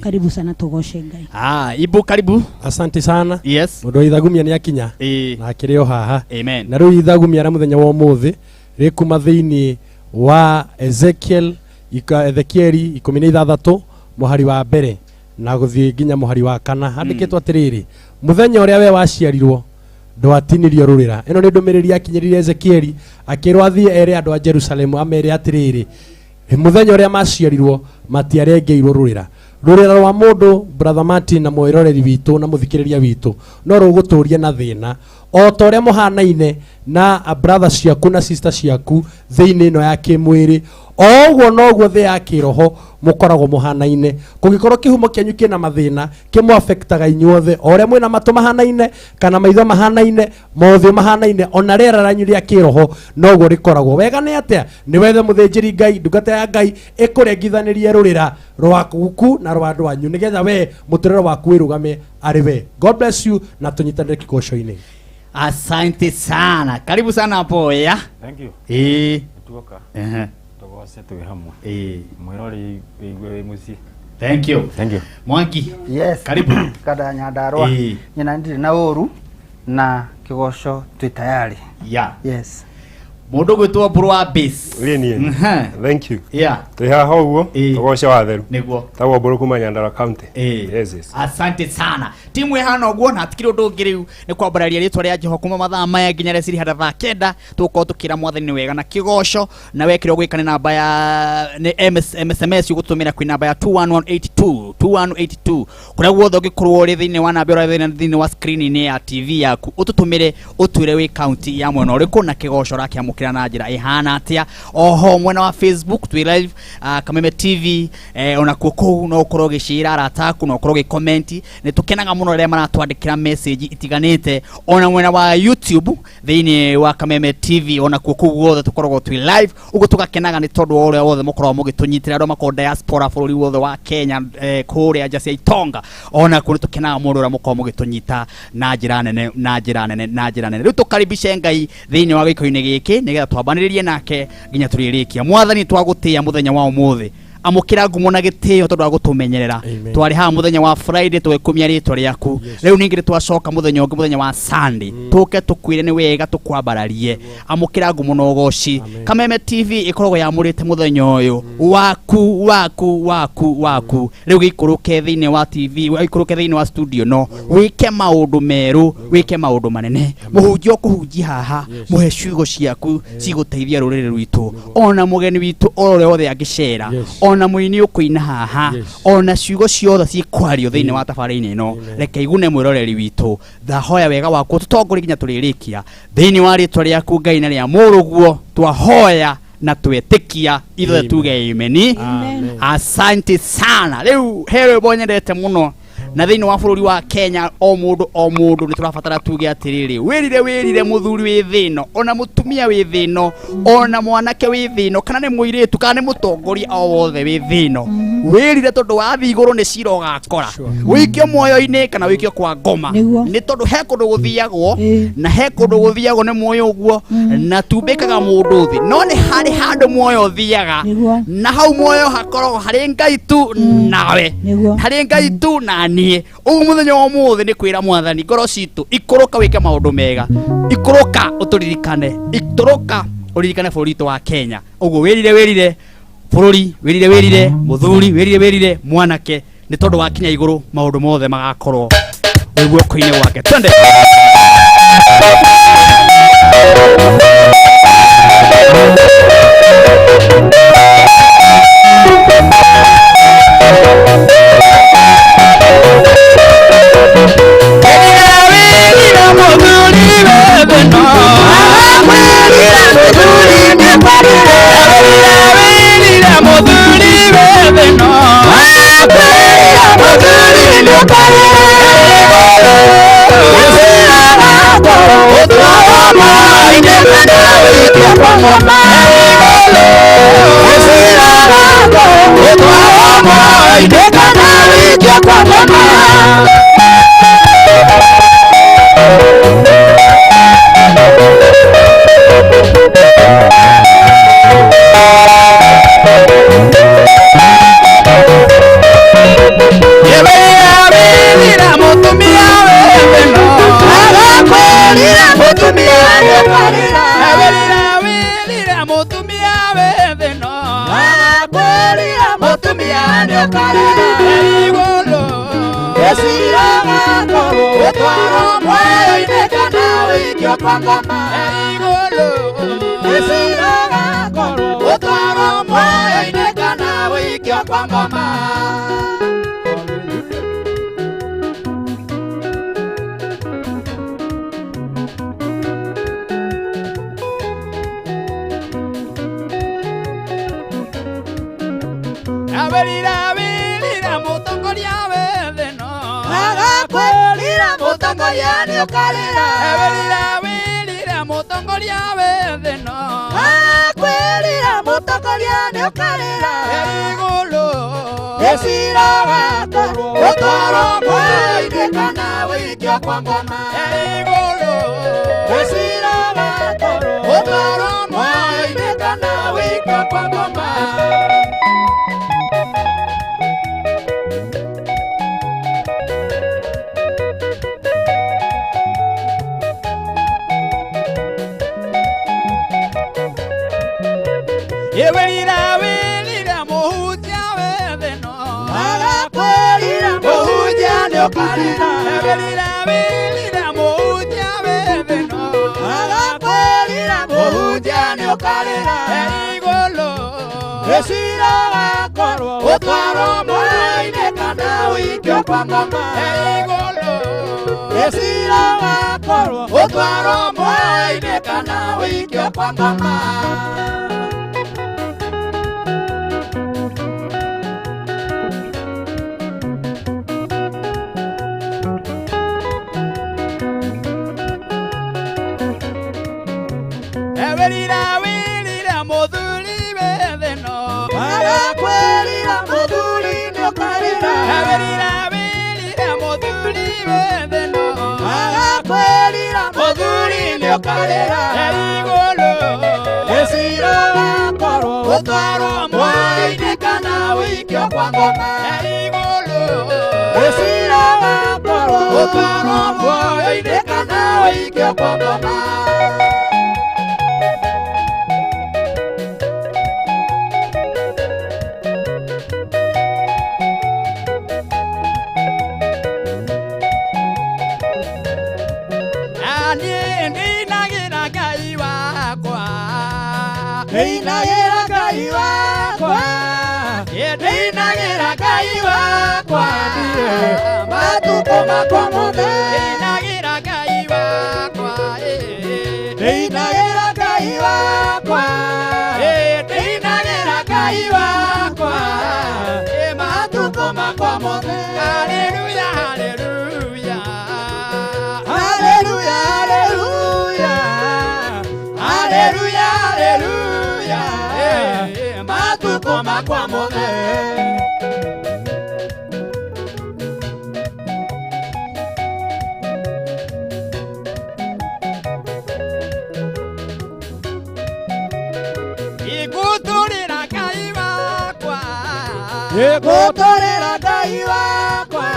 Karibu sana tugoshe Ngai. Ibu karibu. Asante sana. Yes. Mundu ithagumia ni akinya. Na akireo haha. Amen. Na riu ithagumia ra muthenya wa umuthi rikuma thiini wa Ezekieli 16 muhari wa mbere na guthie nginya muhari wa kana handikitwo atiriri muthenya uria we waciarirwo ndwatinirio rurira. Ino ni ndumiriri akinyirire Ezekieli akirwo athie ere andu a Jerusalemu amere atiriri muthenya uria maciarirwo matiarengeirwo rurira. Rurira rwa mundu brother Martin na mwiroreri witu na muthikiriria witu no ruguturia na thina o ta uria muhanaine na brother ciaku na sister ciaku thiini ino ya kimwiri ogwo nogwo thi ya kiroho mukoragwo muhanaine kugikorwo kihumo kianyu kina mathina kimu affectaga inyuothe oria mwina matu mahanaine kana maitho mahanaine mothio mahanaine ona rera ranyu ria kiroho nogwo rikoragwo wega ni atia ni wethe muthinjiri Ngai ndungata ya Ngai ikurengithanirie rurira rwaku na rwa andu anyu nigetha we muturero waku wirugame ari we. God bless you na tunyitanire kigosho-ini. Asante sana. Karibu sana hapo ya. Thank you. Tuoka. Tugose tuwe hamwe. Mwirori igwe musi. Thank you. Thank you. Mwangi. Yes. Karibu. Kada nyandarwa. Nyina ndiri na oru na kigosho twi tayari. Yeah. Yes. Mundu gwitwo Burwa Base. Really. Thank you. Yeah. Tuha uguo tugoshe watheru. Niguo. Tawo buru kuma Nyandarua County. Yes. Asante sana. Timu ihana uguo na tikiri undu ngiriu ni kwambararia ritwa ria Jehova kuma mathaa maya nginya reciri hada thaa 9 tuko tukira mwathani wega na kigosho na wekire gwikana namba ya SMS ugutumira kwi namba ya 21182 kuria guothe ungikorwo uri thiini wa namba uri thiini wa screen ni ya TV yaku ututumire utwire wi county ya mwena uriku na kigosho rakiamukira na njira ihana atia. Oho mwena wa Facebook twi live Kameme TV ona kuko no ukorwo gicira arataku no ukorwo gicomment ni tukenaga muno ria maratwandikira message itiganite ona mwena wa YouTube thiini wa Kameme TV ona kuko guothe tukorwo twi live ugo tugakenaga ni tondu ore wothe mukorwo mugitunyitira ndo mako diaspora bururi wothe wa Kenya kuria nja cia Itonga ona kuni tukenaga mundu ria mukorwo mugitunyita na njira nene riu tukaribishe Ngai thiini wa giko-ini giki nigetha twambaniririe nake nginya turirikia. Mwathani twagutia muthenya wa umuthi amukira ngumo na gitio tondu agutumenyerera twari ha muthenya wa Friday tugekumia ritwa riaku riu ningire twacoka muthenya ungi muthenya wa Sunday tuke tukwire ni wega tukwambararie amukira ngumo no goci. Kameme TV ikoragwo yamurite muthenya uyu waku riu gikuruke thiini wa TV gikuruke thiini wa studio no wike maundu meru wike maundu manene muhunjio kuhunjia haha muhe ciugo ciaku ciguteithia rurire rwitu ona mugeni witu ore othe angicera ona muini ukuina haha ona ciugo ciothe cikwario thiini wa tafari-ini ino reke igune mwiroreri witu thahoya wega waku tutongori nginya turirikia thiini wa ritwa riaku Ngai na ria muruguo twahoya na twetikia ithe tuge amen. Asante sana. Riu hewe bonyendete muno na thiini wa bururi wa Kenya o mundu ni turafatara tuge atiriri wirire muthuri wi thino ona mutumia wi thino ona mwanake wi thino kana ni muiritu kana ni mutongoria o wothe wi thino wirire tondu wa thiguru ni cira ugakora wikio moyo-ini kana wikio kwa ngoma ni tondu he kundu guthiagwo na he kundu guthiagwo ni moyo uguo na tumbikaga mundu thi no ni hari handu moyo thiaga na hau moyo hakoragwo hari Ngai tu nawe hari Ngai tu na nie ugu muthenya wa muthi ni kwira mwathani ngoro citu ikuruka wike maundu mega ikuruka uturirikane ikuruka uririkane bururi wa Kenya ugu wirire bururi wirire muthuri wirire mwanake ni tondu wa kinya iguru maundu mothe magakorwo wi guoko-ini wake. Twende ukarera igulu esiraga koro utwaro mwayo-inĩ kana wĩikio kwa ngoma igulu esiraga koro utwaro mwayo-inĩ kana wĩikio kwa ngoma. Averira mutongoria wetheno agakwĩrira mutongoria nĩ ũkarĩra averira mutongoria wetheno agakwĩrira mutongoria nĩ ũkarĩra igũlũ ĩciraga korwo ũtwarwo mwayo-inĩ kana wĩikio kwa ngoma igũlũ ĩciraga korwo ũtwarwo mwayo-inĩ kana wĩikio kwa ngoma. Ewerira muhunjia wetheno agakwĩrira muhunjia nĩ ũkarĩra ewerira muhunjia wetheno agakwĩrira muhunjia nĩ ũkarĩra igũlũ ĩciraga korwo ũtwarwo mwayo-inĩ kana wĩikio kwa ngoma igũlũ ĩciraga korwo ũtwarwo mwayo-inĩ kana wĩikio kwa ngoma. Ewerira muthuri wetheno agakwĩrira muthuri nĩ ũkarĩra ewerira muthuri wetheno agakwĩrira muthuri nĩ ũkarĩra igũlũ ĩciraga korwo ũtwarwo mwayo-inĩ kana wĩikio kwa ngoma igũlũ ĩciraga korwo ũtwarwo mwayo-inĩ kana wĩikio kwa ngoma. Ndĩinagĩra Ngai wakwa ndĩinagĩra Ngai wakwa matukũ makwa mothe ndĩinagĩra Ngai wakwa ndĩinagĩra Ngai wakwa ndĩinagĩra Ngai wakwa matukũ makwa mothe. Haleluya haleluya haleluya haleluya haleluya matukũ makwa mothe. Igũtũrĩra Ngai wakwa igũtũrĩra Ngai wakwa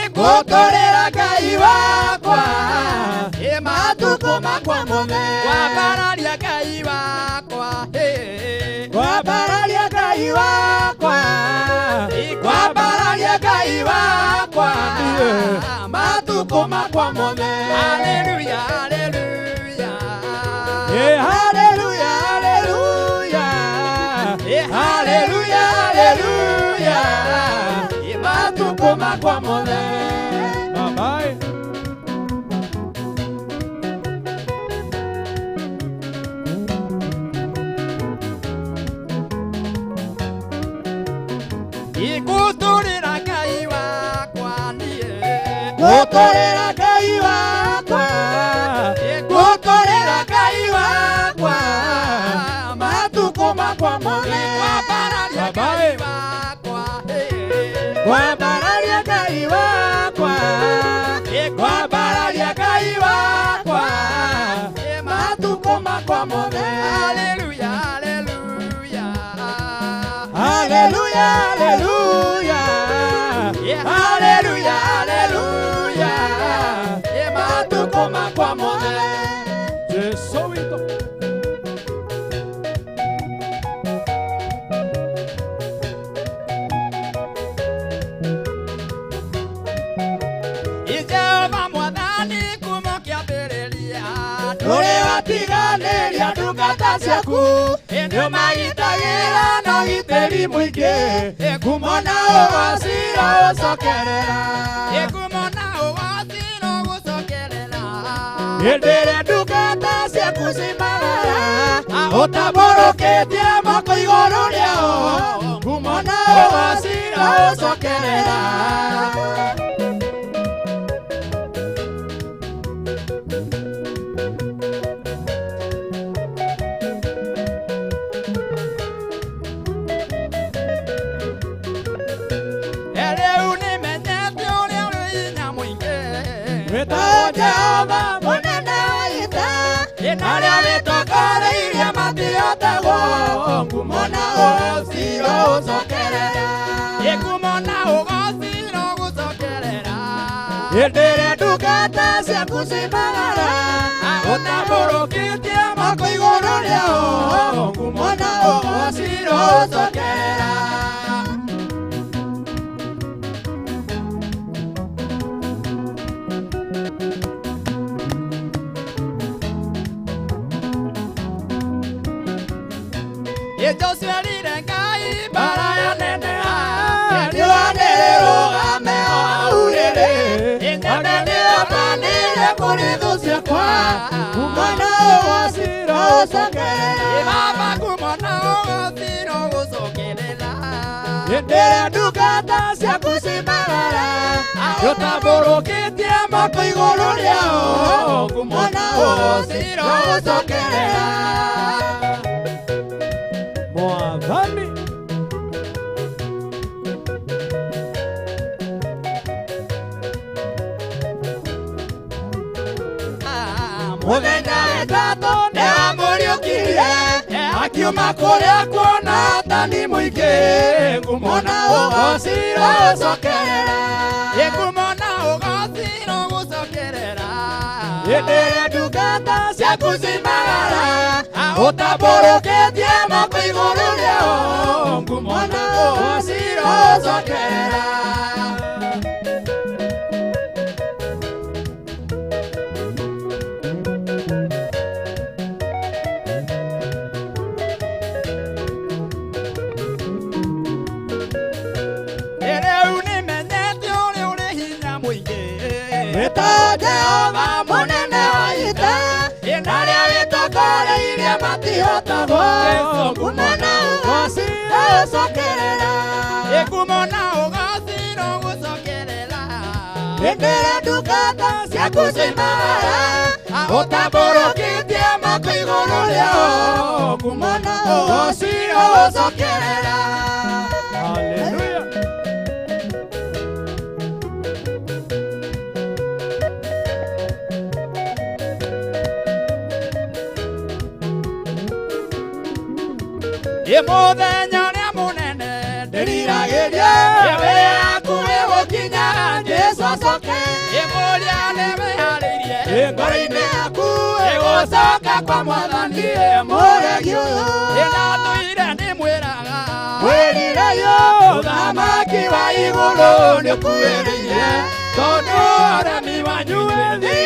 igũtũrĩra Ngai wakwa matukũ makwa mothe. Kwambararia Ngai wakwa kwambararia Ngai wakwa kwambararia Ngai wakwa matukũ makwa mothe. Haleluya haleluya haleluya haleluya haleluya haleluya matukũ makwa mothe. Bye. Igũtũrĩra Ngai wakwa niĩ gũtũrĩra Ngai wakwa gũtũrĩra Ngai wakwa matukũ makwa mothe. Kwambararia Ngai wakwa kwambararia Ngai wakwa kwambararia Ngai wakwa matukũ makwa mothe. Haleluya haleluya haleluya haleluya haleluya haleluya matukũ makwa mothe. Jesu witũ Mwathani kuma kĩambĩrĩria ndũrĩ watiganĩria ndungata ciaku nĩ magitagĩra na ũgitĩri mũingĩ kumona ũgacira ũcokerera kumona ũgacira ũgũcokerera hĩndĩ ĩrĩa ndungata ciaku cimagara ũtambũrũkĩtie moko igũrũ rĩao kumona ũgacira ũcokerera Jehova munene wa ita arĩa wĩtokoreirie matiotagwo kumona ũgacira ũcokerera kumona ũgacira ũgũcokerera hĩndĩ ĩrĩa ndungata ciaku cimagara ũtambũrũkĩtie moko igũrũ rĩao kumona ũgacira ũcokerera Joshuarire Ngai bara ya neneha nĩwanĩrũgame o aurĩrĩ nĩnanĩamanĩire kũrĩ thũ ciakwa kumona ũgacira ũcokerera baba kumona ũgacira ũgũcokerera hĩndĩ ĩrĩa ndungata ciaku cimagara ũtambũrũkĩtie moko igũrũ rĩao kumona ũgacira ũgũcokerera Mwathani Muthenya wetatu nĩamũriũkirie akiuma kũrĩa kuona tani mũingĩ kumona ũgacira ũcokerera kumona ũgacira ũgũcokerera hĩndĩ ĩrĩa ndungata ciaku cimagara ũtambũrũkĩtie moko igũrũ rĩao kumona ũgacira ũcokerera Jehova munene wa ita arĩa wĩtokoreirie matiotagwo kumona ũgacira ũcokerera kumona ũgacira ũgũcokerera hĩndĩ ĩrĩa ndungata ciaku cimagara ũtambũrũkĩtie moko igũrũ rĩao kumona ũgacira ũgũcokerera Hallelujah. Mũthenya ũrĩa mũnene ndĩriragĩria yewe yaku ĩgũkinya Jesũ acoke mũrĩa nĩmeharĩirie ngoro-inĩ yaku ĩgũcoka kwa Mwathani mũregi ũyũ ndatũire ndĩmwĩraga mwĩrireyo ũthamaki wa igũrũ nĩũkuhĩrĩirie tondũ ũremi wanyu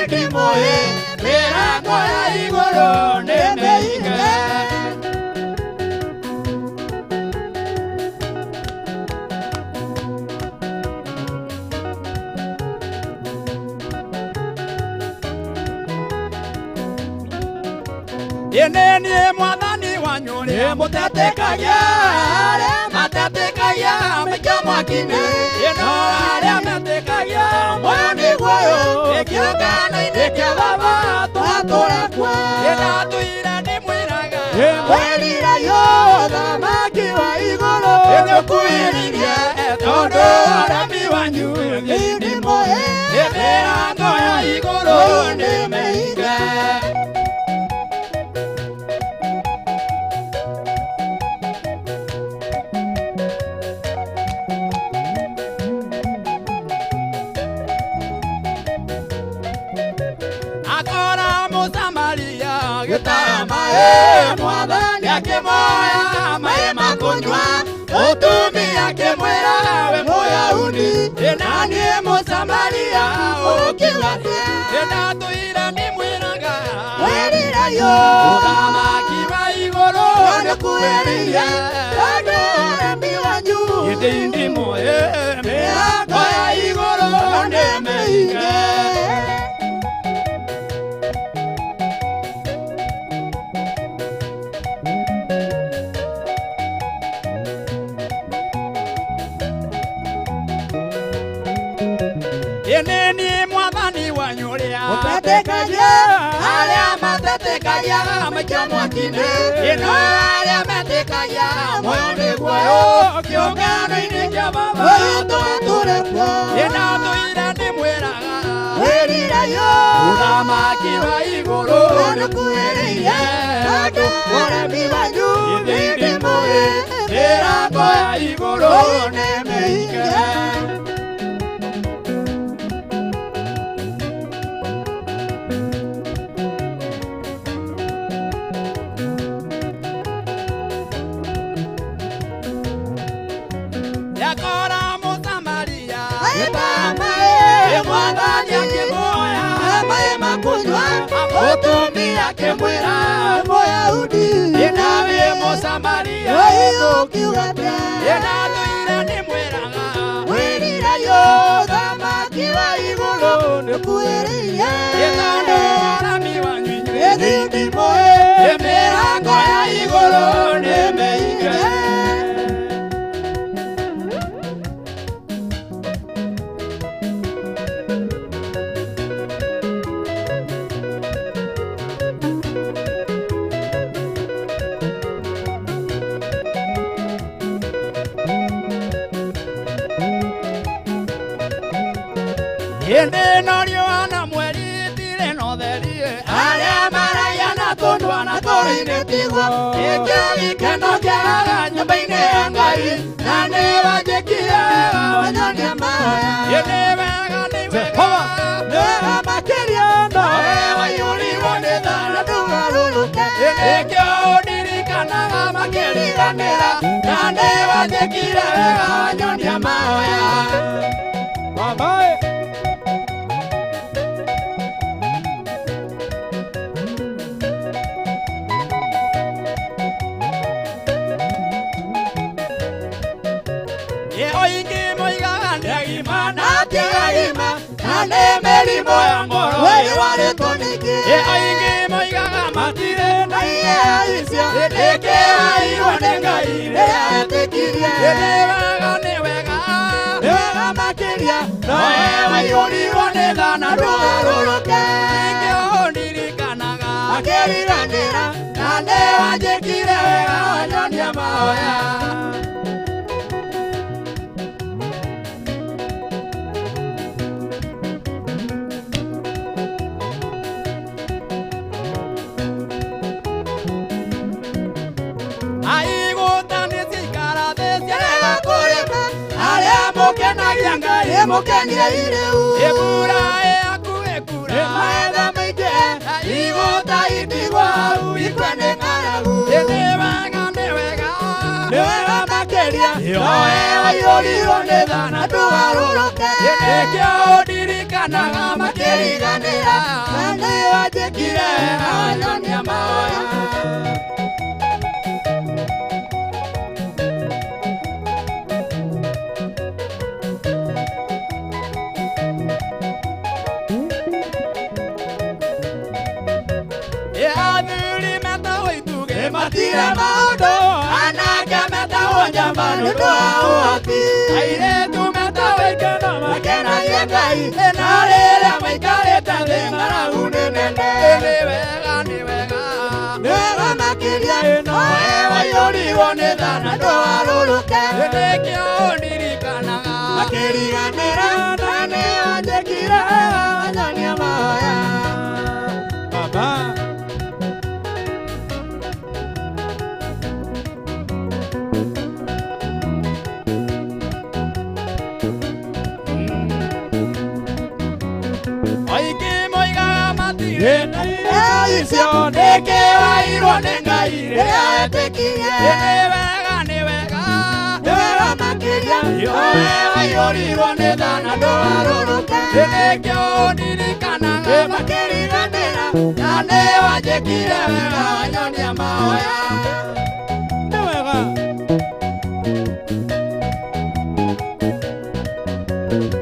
ndimũĩ mĩrango ya igũrũ nĩmĩhinge Niĩ Mwathani wanyu nĩmũtetĩkagia arĩa matetĩkagia maikio mwaki-inĩ no arĩa metĩkagia muoyo nĩ guoyo kĩũngano-inĩ kĩa Baba twatũũra kuo ndatũire ndĩmwĩraga mwĩrirayo ũthamaki wa igũrũ nĩũkuhĩrĩirie tondũ ũremi wanyu ndimũĩ mĩrango ya igũrũ nĩmĩhinge Mwathani akĩmoya maĩ ma kũnyua mũtumia akĩmwĩra we Mũyahudi na niĩ Mũsamaria ũkiuga atĩa ndimo mĩrango ya igũrũ nĩmĩige. Eneni mwathani wanyu ũrĩa ũtatĩkagia arĩa matatĩkagia maikio mwaki-inĩ, ĩno arĩa metĩkagia muoyo nĩ guoyo kĩũngano-inĩ kĩa Baba tũtũre kuo. Ĩna tũira ndĩmwĩraga wĩrirayo ũthamaki wa igũrũ nĩkuhĩrĩirie andũ ũremi wanyu ndĩmũĩ mĩrango ya igũrũ nĩmĩige. Mutumia akimwira Muyahudi inawe Musamaria ukiugate ina tuira nimwiraga wirirayo thamaki wa igũrũ nĩkuhĩrĩirie ĩtondũ ũrami wanyu inyuĩ ndimũĩ mĩrango ya igũrũ nĩmĩige. Ende norio ana mweri tire no theri arĩa maraya na tondwa na tũrĩ-inĩ tigwo ĩkĩo gĩkeno kĩaraga nyũmba-inĩ ya Ngai na nĩ wanjĩkire wanyonia mahoya. Nĩ wega nĩ wega makĩria nowe waiyũrirwo nĩ tha na ndũgarũrũke ĩkĩo ũndirikanaga makĩriganĩra na nĩ wanjĩkire wega wanyonia mahoya. Mamae mĩrimũ ya ngoro ĩrwarĩtwo nĩkĩ aingĩ moigaga matirĩ na icio ĩkĩrairwo nĩ Ngai rĩrĩa etĩkirie. Nĩ wega makĩria nowe waiyũrirwo nĩ tha na ndũgarũrũke ningĩ ũndirikanaga makĩriganĩra na nĩ wanjĩkire wega wanyonia mahoya. Mũkenire irĩu ĩbura yaku ĩkura maetha maingĩ igũta itigwo hau ikwe nĩ ng'aragu. Nĩ wega makĩria nowe waiyũrirwo nĩ tha na ndũgarũrũke nĩkĩo ũndirikanaga makĩriganĩra na nĩ wanjĩkire wega wanyonia mahoya. Matire maũndũ anake metagwo njamba nĩ ũndũ wa ũhoti airĩtu metagwo ikeno makenagia Ngai na rĩrĩa maikarĩte thĩ ng'aragu nĩ nene. Nĩ wega makĩria nowe waiyũrirwo nĩ tha na ndũgarũrũke nĩkĩo ũndirikanaga makĩriganĩra na nĩ wanjĩkire wanyonia mahoya. Baba icio nĩkĩ wairwo nĩ Ngai rĩrĩa etĩkirie. Nĩ wega makĩria nowe waiyũrirwo nĩ tha na ndũgarũrũke nĩkĩo ũndirikanaga makĩriganĩra na nĩ wanjĩkire wega wanyonia mahoya. Nĩ wega Jehovah.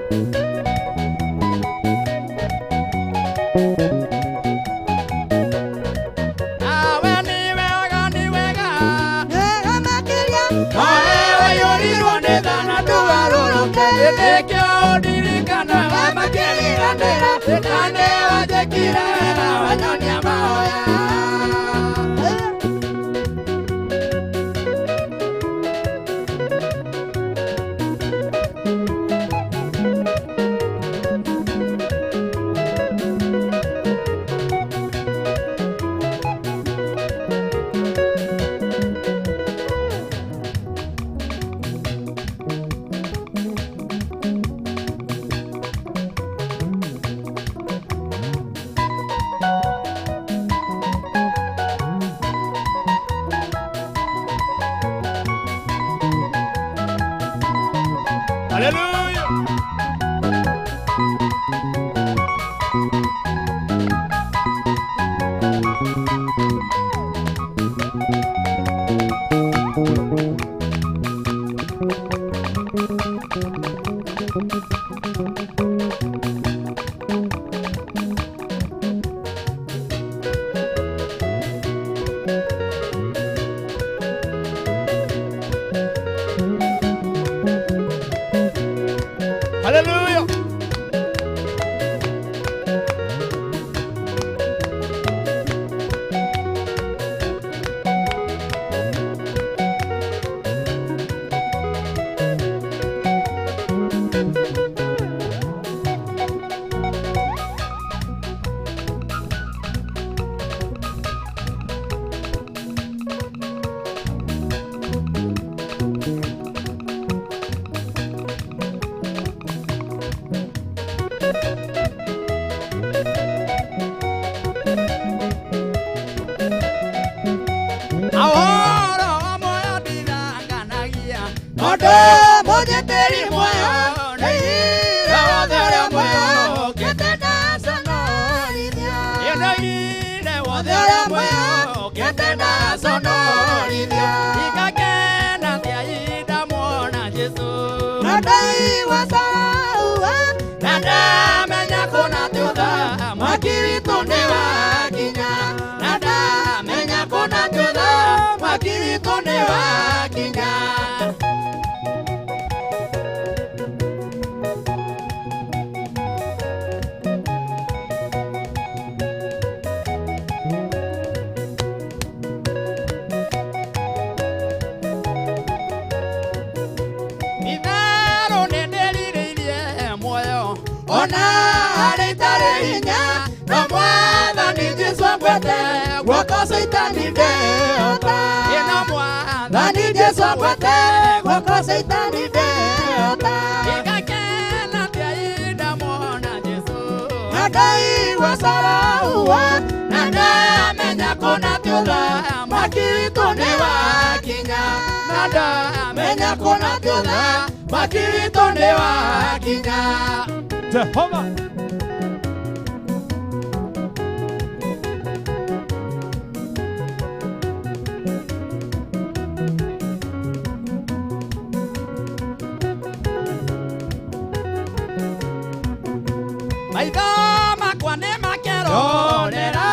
Maidama kwa nema keronera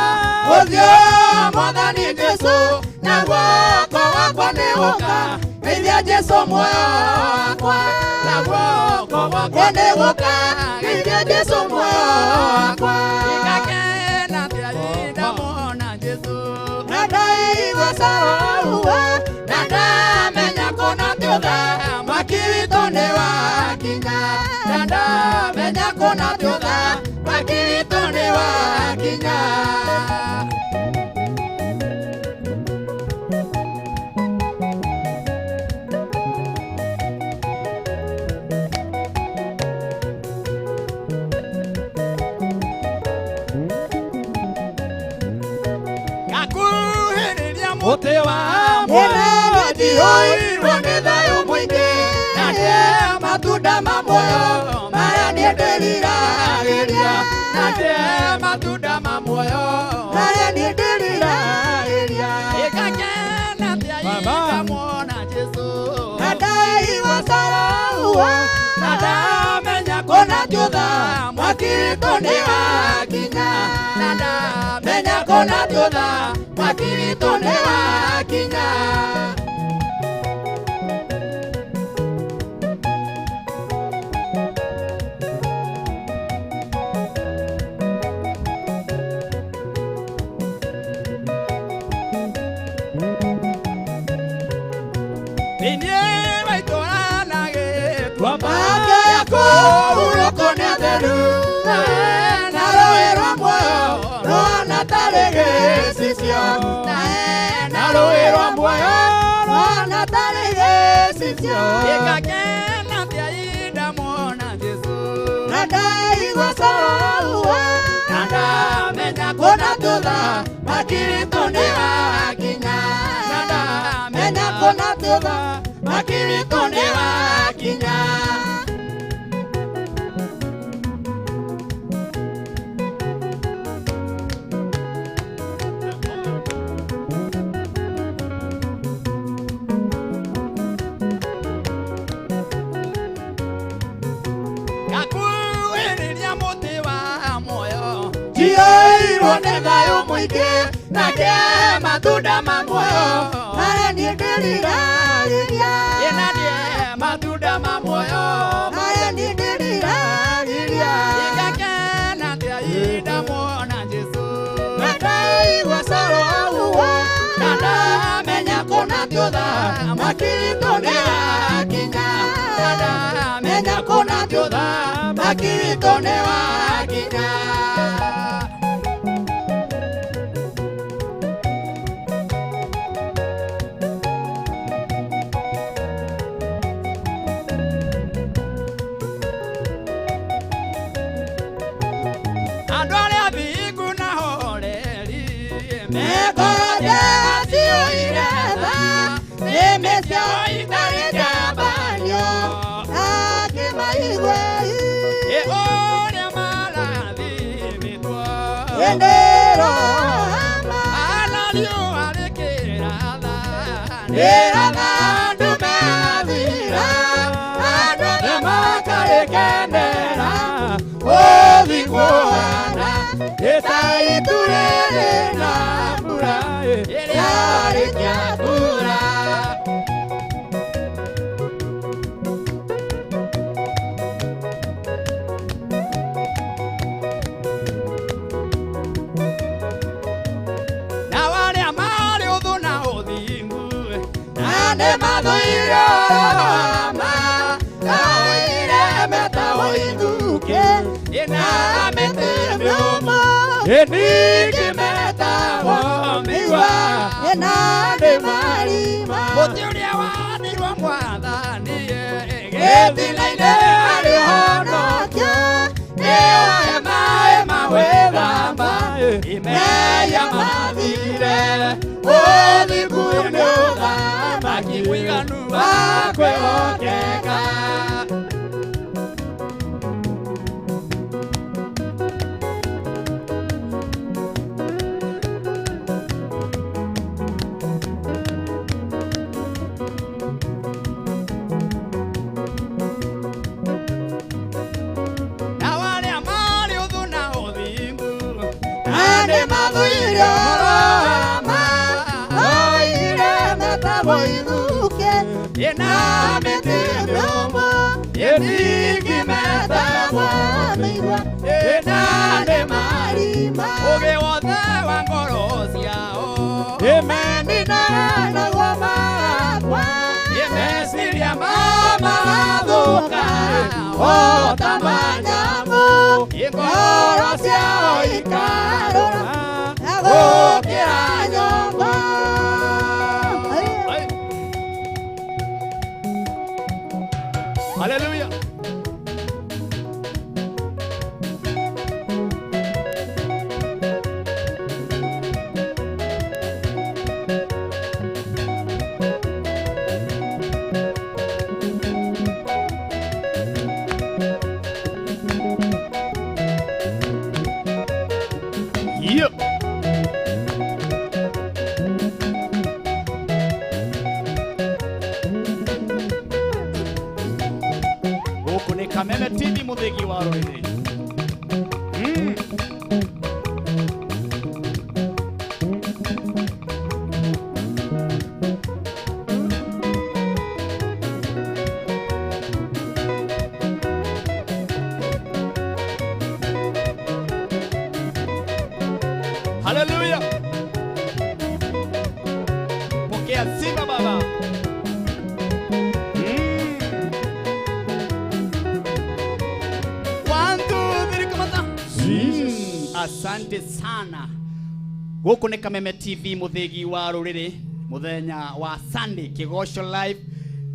Odio mwadhani Jesu na wako wakwa newoka Media Jesu moyo wakwa na wako wakwa newoka Media Jesu moyo wakwa Ikakena tiaida mona Jesu Nadai wasarauwa Nada menya kona tioga Makirito newa kinya Nada menya kona tioga Makirito newa kinya Ote wa mwana dihoi wanedhayo mwingi Nade matuda mamoyo Mara niedelira elia Nade matuda mamoyo Mara niedelira elia Ikakena tiaida mwana Jesu Nadai wasara uwa Nada menya tiotha mwakirito ni wakinya nanda menya kona tiotha mwakirito ni wakinya Makirito ni wakinya nanda menya kona tiotha makirito ni wakinya Kakuiriria muti wa moyo Jiyo ne thayo muingi nake matunda ma moyo arendirira inadie matunda ma moyo arendirira ikakena tia ida mona Jesu nadai wasaro uwa nanda menya kona tiotha makirito ni wakinya nanda menya kona tiotha makirito ni wakinya Hallelujah. TV muthegi wa ruriri. Hallelujah. Pokea sifa baba. Asante sana. Guku ni Kameme TV muthegi wa ruriri muthenya wa Sunday kigosho live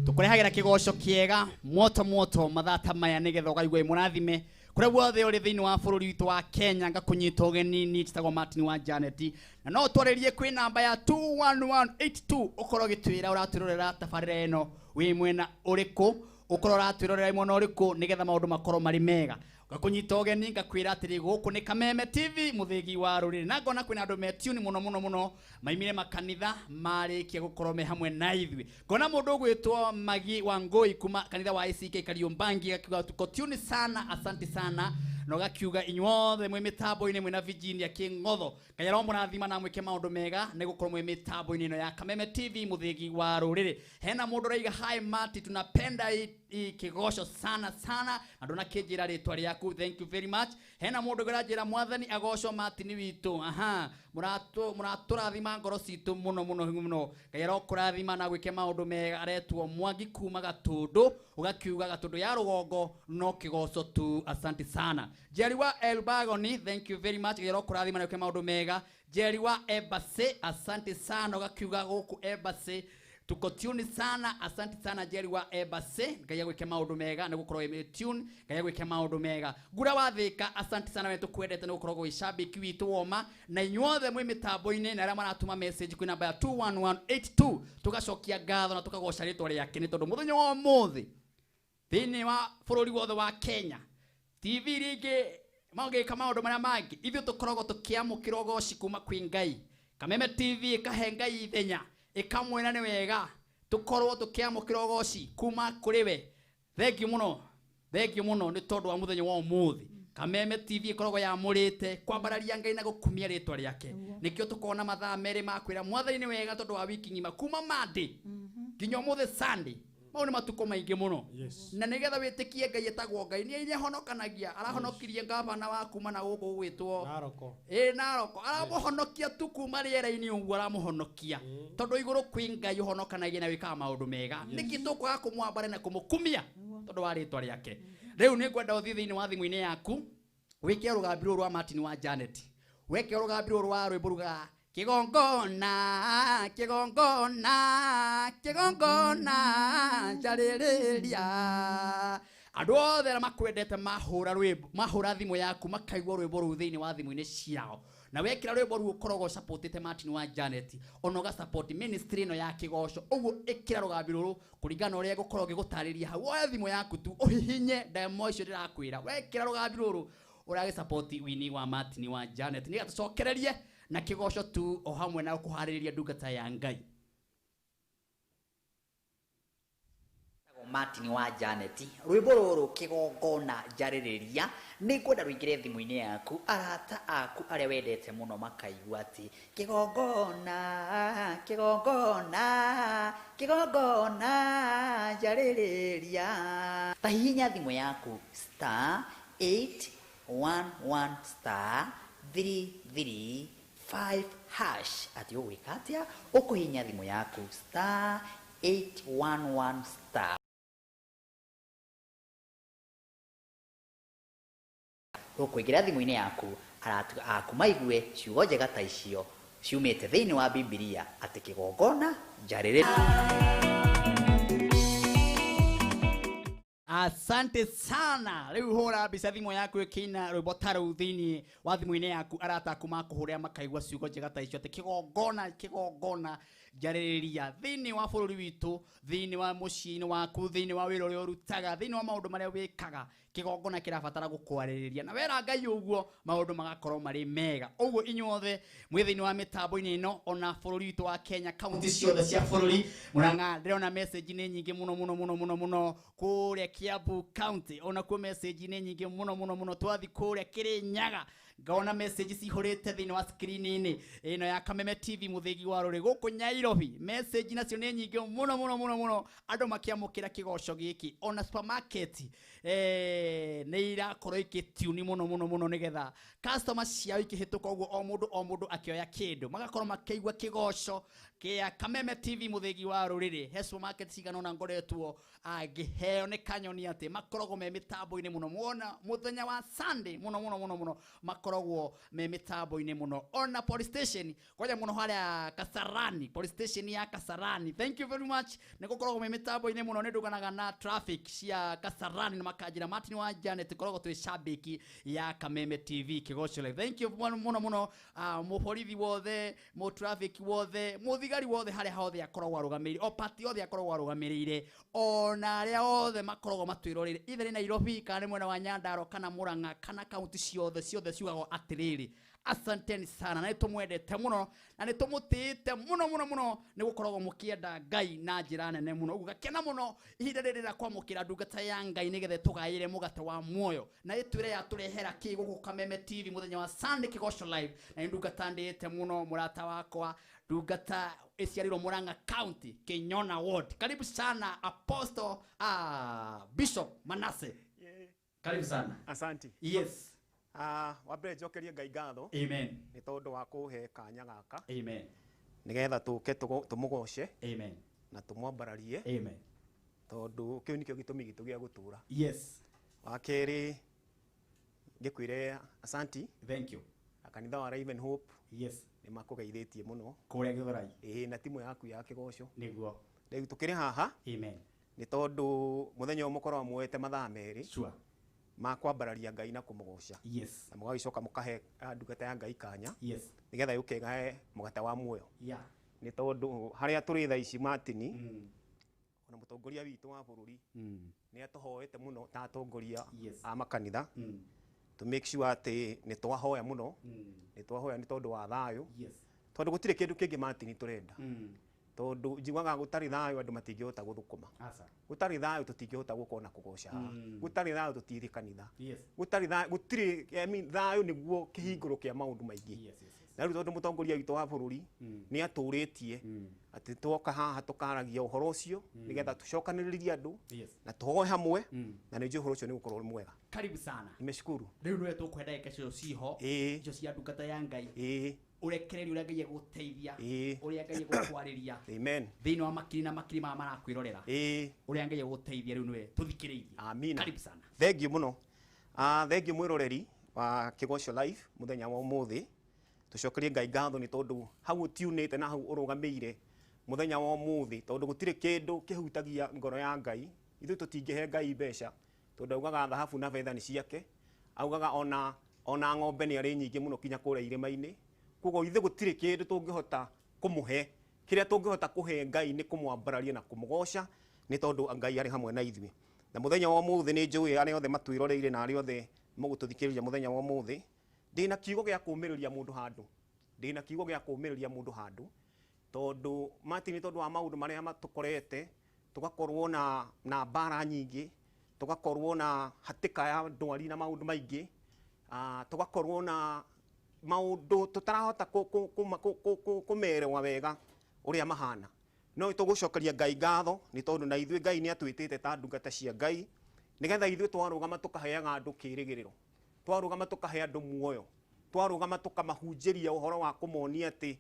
tukurehagira kigosho kiega moto mathata maya nigetha ugaigwe murathime kuria guothe uri thiini wa bururi witu wa Kenya ngakunyita ugeni ni titagwo Martin wa Janet na no twaririe kwi namba ya 21182 ukoro gitwira uratwirorera tabarira eno wi mwena uriku ukoro uratwirorera mwena uriku nigetha maundu makoro mari mega gakunyita ugeni ngakwira atiri guku ni Kameme TV muthegi wa ruriri na ngona kwina andu me tune muno maimire makanitha marikia gukorwo me hamwe na ithwi ngona mundu gwitwo Magi Wangeci kuma kanitha wa ICK Kariuki gakiuga tuko tune sana asante sana no gakiuga inyuothe mwe mitambo-ini mwe na Virginia King'otho kayaro murathima na mwike maundu mega ne gukorwo mwe mitambo-ini ino ya Kameme TV muthegi wa ruriri hena mundu raiga hi Mati tunapenda kigosho sana andu na kinjira ritwa riaku thank you very much hena mundu gurajira mwathani agosho Mati ni witu muraturathima ngoro citu muno kayaro kurathima na gwike maundu mega aretwo Mwangi kuma Gatundu ugakiuga Gatundu ya rugongo no kigosho tu asante sana Jerry wa Elbagoni thank you very much kayaro kurathima na gwike maundu mega Jerry wa Ebase asante sana ugakiuga guku Ebase tuko tune sana asante sana Jerry wa Ebase ngaya gwike maundu mega ne gukorwo ime tune ngaya gwike maundu mega gura wathika asante sana wetu kwendete ne gukorwo gishabiki witu woma na inyuothe mwe mitambo-ini na ara maratuma message kwi namba ya 21182 tugacokia ngatho na tukagoca ritwa riake ni tondu muthenya wa muthi thiini wa bururi wothe wa Kenya TV ringi maungika maundu maria mangi ithu tukoragwo tukiamukira ugoci kuma kwi Ngai Kameme TV ikahe Ngai ithenya ikamwena ni wega tukorwo tukiamukira ugoci kuma kuri we thank you muno ni tondu wa muthenya wa umuthi Kameme TV ikoragwo yamurite kwambararia Ngai na gukumia ritwa riake nikio tukona mathaa meri makwira mwathani ni wega tondu wa wiki ngima kuma Monday nginya umuthi Sunday mau ni matuko maingi muno na nigetha witikie Ngai etagwo Ngai ni inya honokanagia arahonokirie ngavana wa kuma na guku gwitwo Naroko aramuhonokia tu kuma riera-ini uguo aramuhonokia tondu iguru kwi Ngai uhonokanagia na wikaga maundu mega niki tukwaga kumwambara na kumukumia tondu wa ritwa riake riu ni ngwenda uthii thiini wa thimu-ini yaku wike rugambiro rwa Martin wa Janet weke rugambiro rwa rwimbo ruga kigongona jaririria andu othe na makwendete mahura thimu yaku makaigwa rwimbo ru thiini wa thimu-ini ciao na wekira rwimbo ru ukoragwo supportete Martin wa Janet ono ga support ministry no ya kigosho uguo ikira rugambiro ru kuringana uria gukorwo gigutariria hau oya thimu yaku tu uhihinye demo icio ndirakwira wekira rugambiro ru urage support wini wa Martin wa Janet ni gatucokererie na kigosho tu o hamwe na kuhaririria ndungata ya Ngai Martin wa Janet rwimbo ruru kigongona jaririria ni kwenda ruingire thimu-ini yaku arata aku aria wendete muno makaigua ati kigongona jaririria tahihinya thimu yaku *811*335# ati ugwika atia ukuhinya thimu yaku *811* ukuigira thimu-ini yaku aratu aku maigue ciugo njega ta icio ciumite thiini wa Biblia ati kigongona jaririria asante sana riu hura bisa thimu yaku ikina rwimbo taru thiini wa thimu-ini yaku arata kuma kuhuria makaigua ciugo njega ta icio ati kigongona jaririria thiini wa bururi witu thiini wa muciini waku thiini wa wira uria urutaga thiini wa maundu maria wikaga kigongona kirabatara gukwaririria na wera Ngai uguo maundu magakorwo mari mega uguo inyuothe mwithini wa mitambo-ini ino ona bururi witu wa Kenya county ciothe cia bururi Murang'a ndirona message ni nyingi muno kuria Kiambu county ona ku message ni nyingi muno twathi kuria Kirinyaga ngaona message cihurite thini wa screen ini ino ya Kameme TV muthigi wa ruri guku Nyairobi message nacio ni nyingi muno andu makiamukira kigoco giki ona supermarket ni irakorwo ikituni muno nigetha customers ciao ikihituka uguo o mundu akioya kindu magakorwo makeigua kigoco kia Kameme TV muthigi wa ruriri he supermarket cigana ona ngoretwo agiheo ni kanyoni ati makoragwo me mitambo-ini muno muona muthenya wa Sunday muno makoragwo me mitambo-ini muno ona police station kwaja muno haria Kasarani police station ya Kasarani thank you very much nigukoragwo me mitambo-ini muno ninduganaga na traffic cia Kasarani na makajira Martin wa Janet koragwo twi shabiki ya Kameme TV kigoco live thank you muno muborithi wothe mu traffic wothe muthigari wothe haria hothe akoragwo arugamiri o party othe akoragwo arugamirire ona aria othe makoragwo matwirorire either Nairobi kana mwena wa Nyandarua kana Murang'a kana county ciothe ciugagwo atiriri asanteni sana na nitumwendete muno na nitumutite muno nigukoragwo mukienda Ngai na njira nene muno uguo gakena muno ihinda riri kwamukira ndungata ya Ngai nigethe tugaire mugate wa muoyo na itwire ya turehera ki guku Kameme TV muthenya wa Sunday kigoco live na ndungata ndite muno murata wakwa ndungata iciarirwo Murang'a county Kinyona ward karibu sana Apostle Bishop Manase karibu sana asante yes wambere njokerie Ngai ngatho amen ni tondu wa kuhe kanya gaka amen nigetha tuke tumugoce amen na tumwambararie amen tondu kiu nikio gitumi gitu gia gutura yes wakeri ngikwire asanti thank you akanitha wa Raven Hope yes ni makugeithĩtie muno kuria Githurai na timu yaku ya kigoco niguo riu tukiri haha amen ni tondu muthenya umukorwa muete mathaa meri sure makwambararia Ngai na kumugoca yes na mugagicoka mukahe ndungata ya Ngai kanya yes nigetha yukegae mugate wa muoyo yeah ni tondu haria turi thaa ici Martin ona mutongoria witu wa bururi ni atuhoete muno ta atongoria a makanitha to make sure ati ni twahoya muno ni twahoya ni tondu wa thayo yes tondu gutire kindu kingi Martin turenda tondu njiguaga gutari thayo andu matingihota guthukuma gutari thayo tutingihota gukona kugoca gutari thayo tutiri kanitha gutari thayo gutiri thayo niguo kihinguro kia maundu maingi na riu tondu mutongoria witu wa bururi ni aturitie ati twoka haha tukaragia uhoro ucio nigetha tucokaniririe andu na tuhoe hamwe na ni uhoro ucio ni gukorwo mwega karibu sana nimeshukuru riu nwe tukwenda ikesho ciho icio cia ndungata ya Ngai urekereri uria Ngai guteithia uria Ngai gukwariria amen thini wa makiri na makiri ma marakwirorera uria Ngai guteithia riu nwe tuthikiririe amina karibu sana thank you muno thank you mwiroreri wa kigoco live muthenya wa umuthi tucokerie Ngai ngatho ni tondu hau tiunite na hau urugameire muthenya wa umuthi tondu gutire kindu kihutagia ngoro ya Ngai ithu tutingihe Ngai mbeca tondu augaga dhahabu na fedha ni ciake augaga ona ng'ombe ni ari nyingi muno kinya kuria irima-ini kugo ithe gutire kindu tungihota kumuhe kiria tungihota kuhe Ngai ni kumwambararia na kumugoca ni tondu Ngai ari hamwe na ithui na muthenya wa umuthi ni njui ari othe matwiroreire na ari othe mugututhikiriria muthenya wa umuthi ndina kiugo gia kumiriria mundu handu ndina kiugo gia kumiriria mundu handu tondu Martin tondu wa maundu maria matukorete tugakorwo na bara nyingi tugakorwo na hatika ya ndwari na maundu maingi tugakorwo na maundu tutarahota kumerewa wega uria mahana no tugucokeria Ngai ngatho ni tondu na ithui Ngai ni atwitite ta ndungata cia Ngai nigetha ithui twarugama tukaheaga andu kirigiriro twarugama tukahe andu muoyo twarugama tukamahunjiria uhoro wa kumonia ati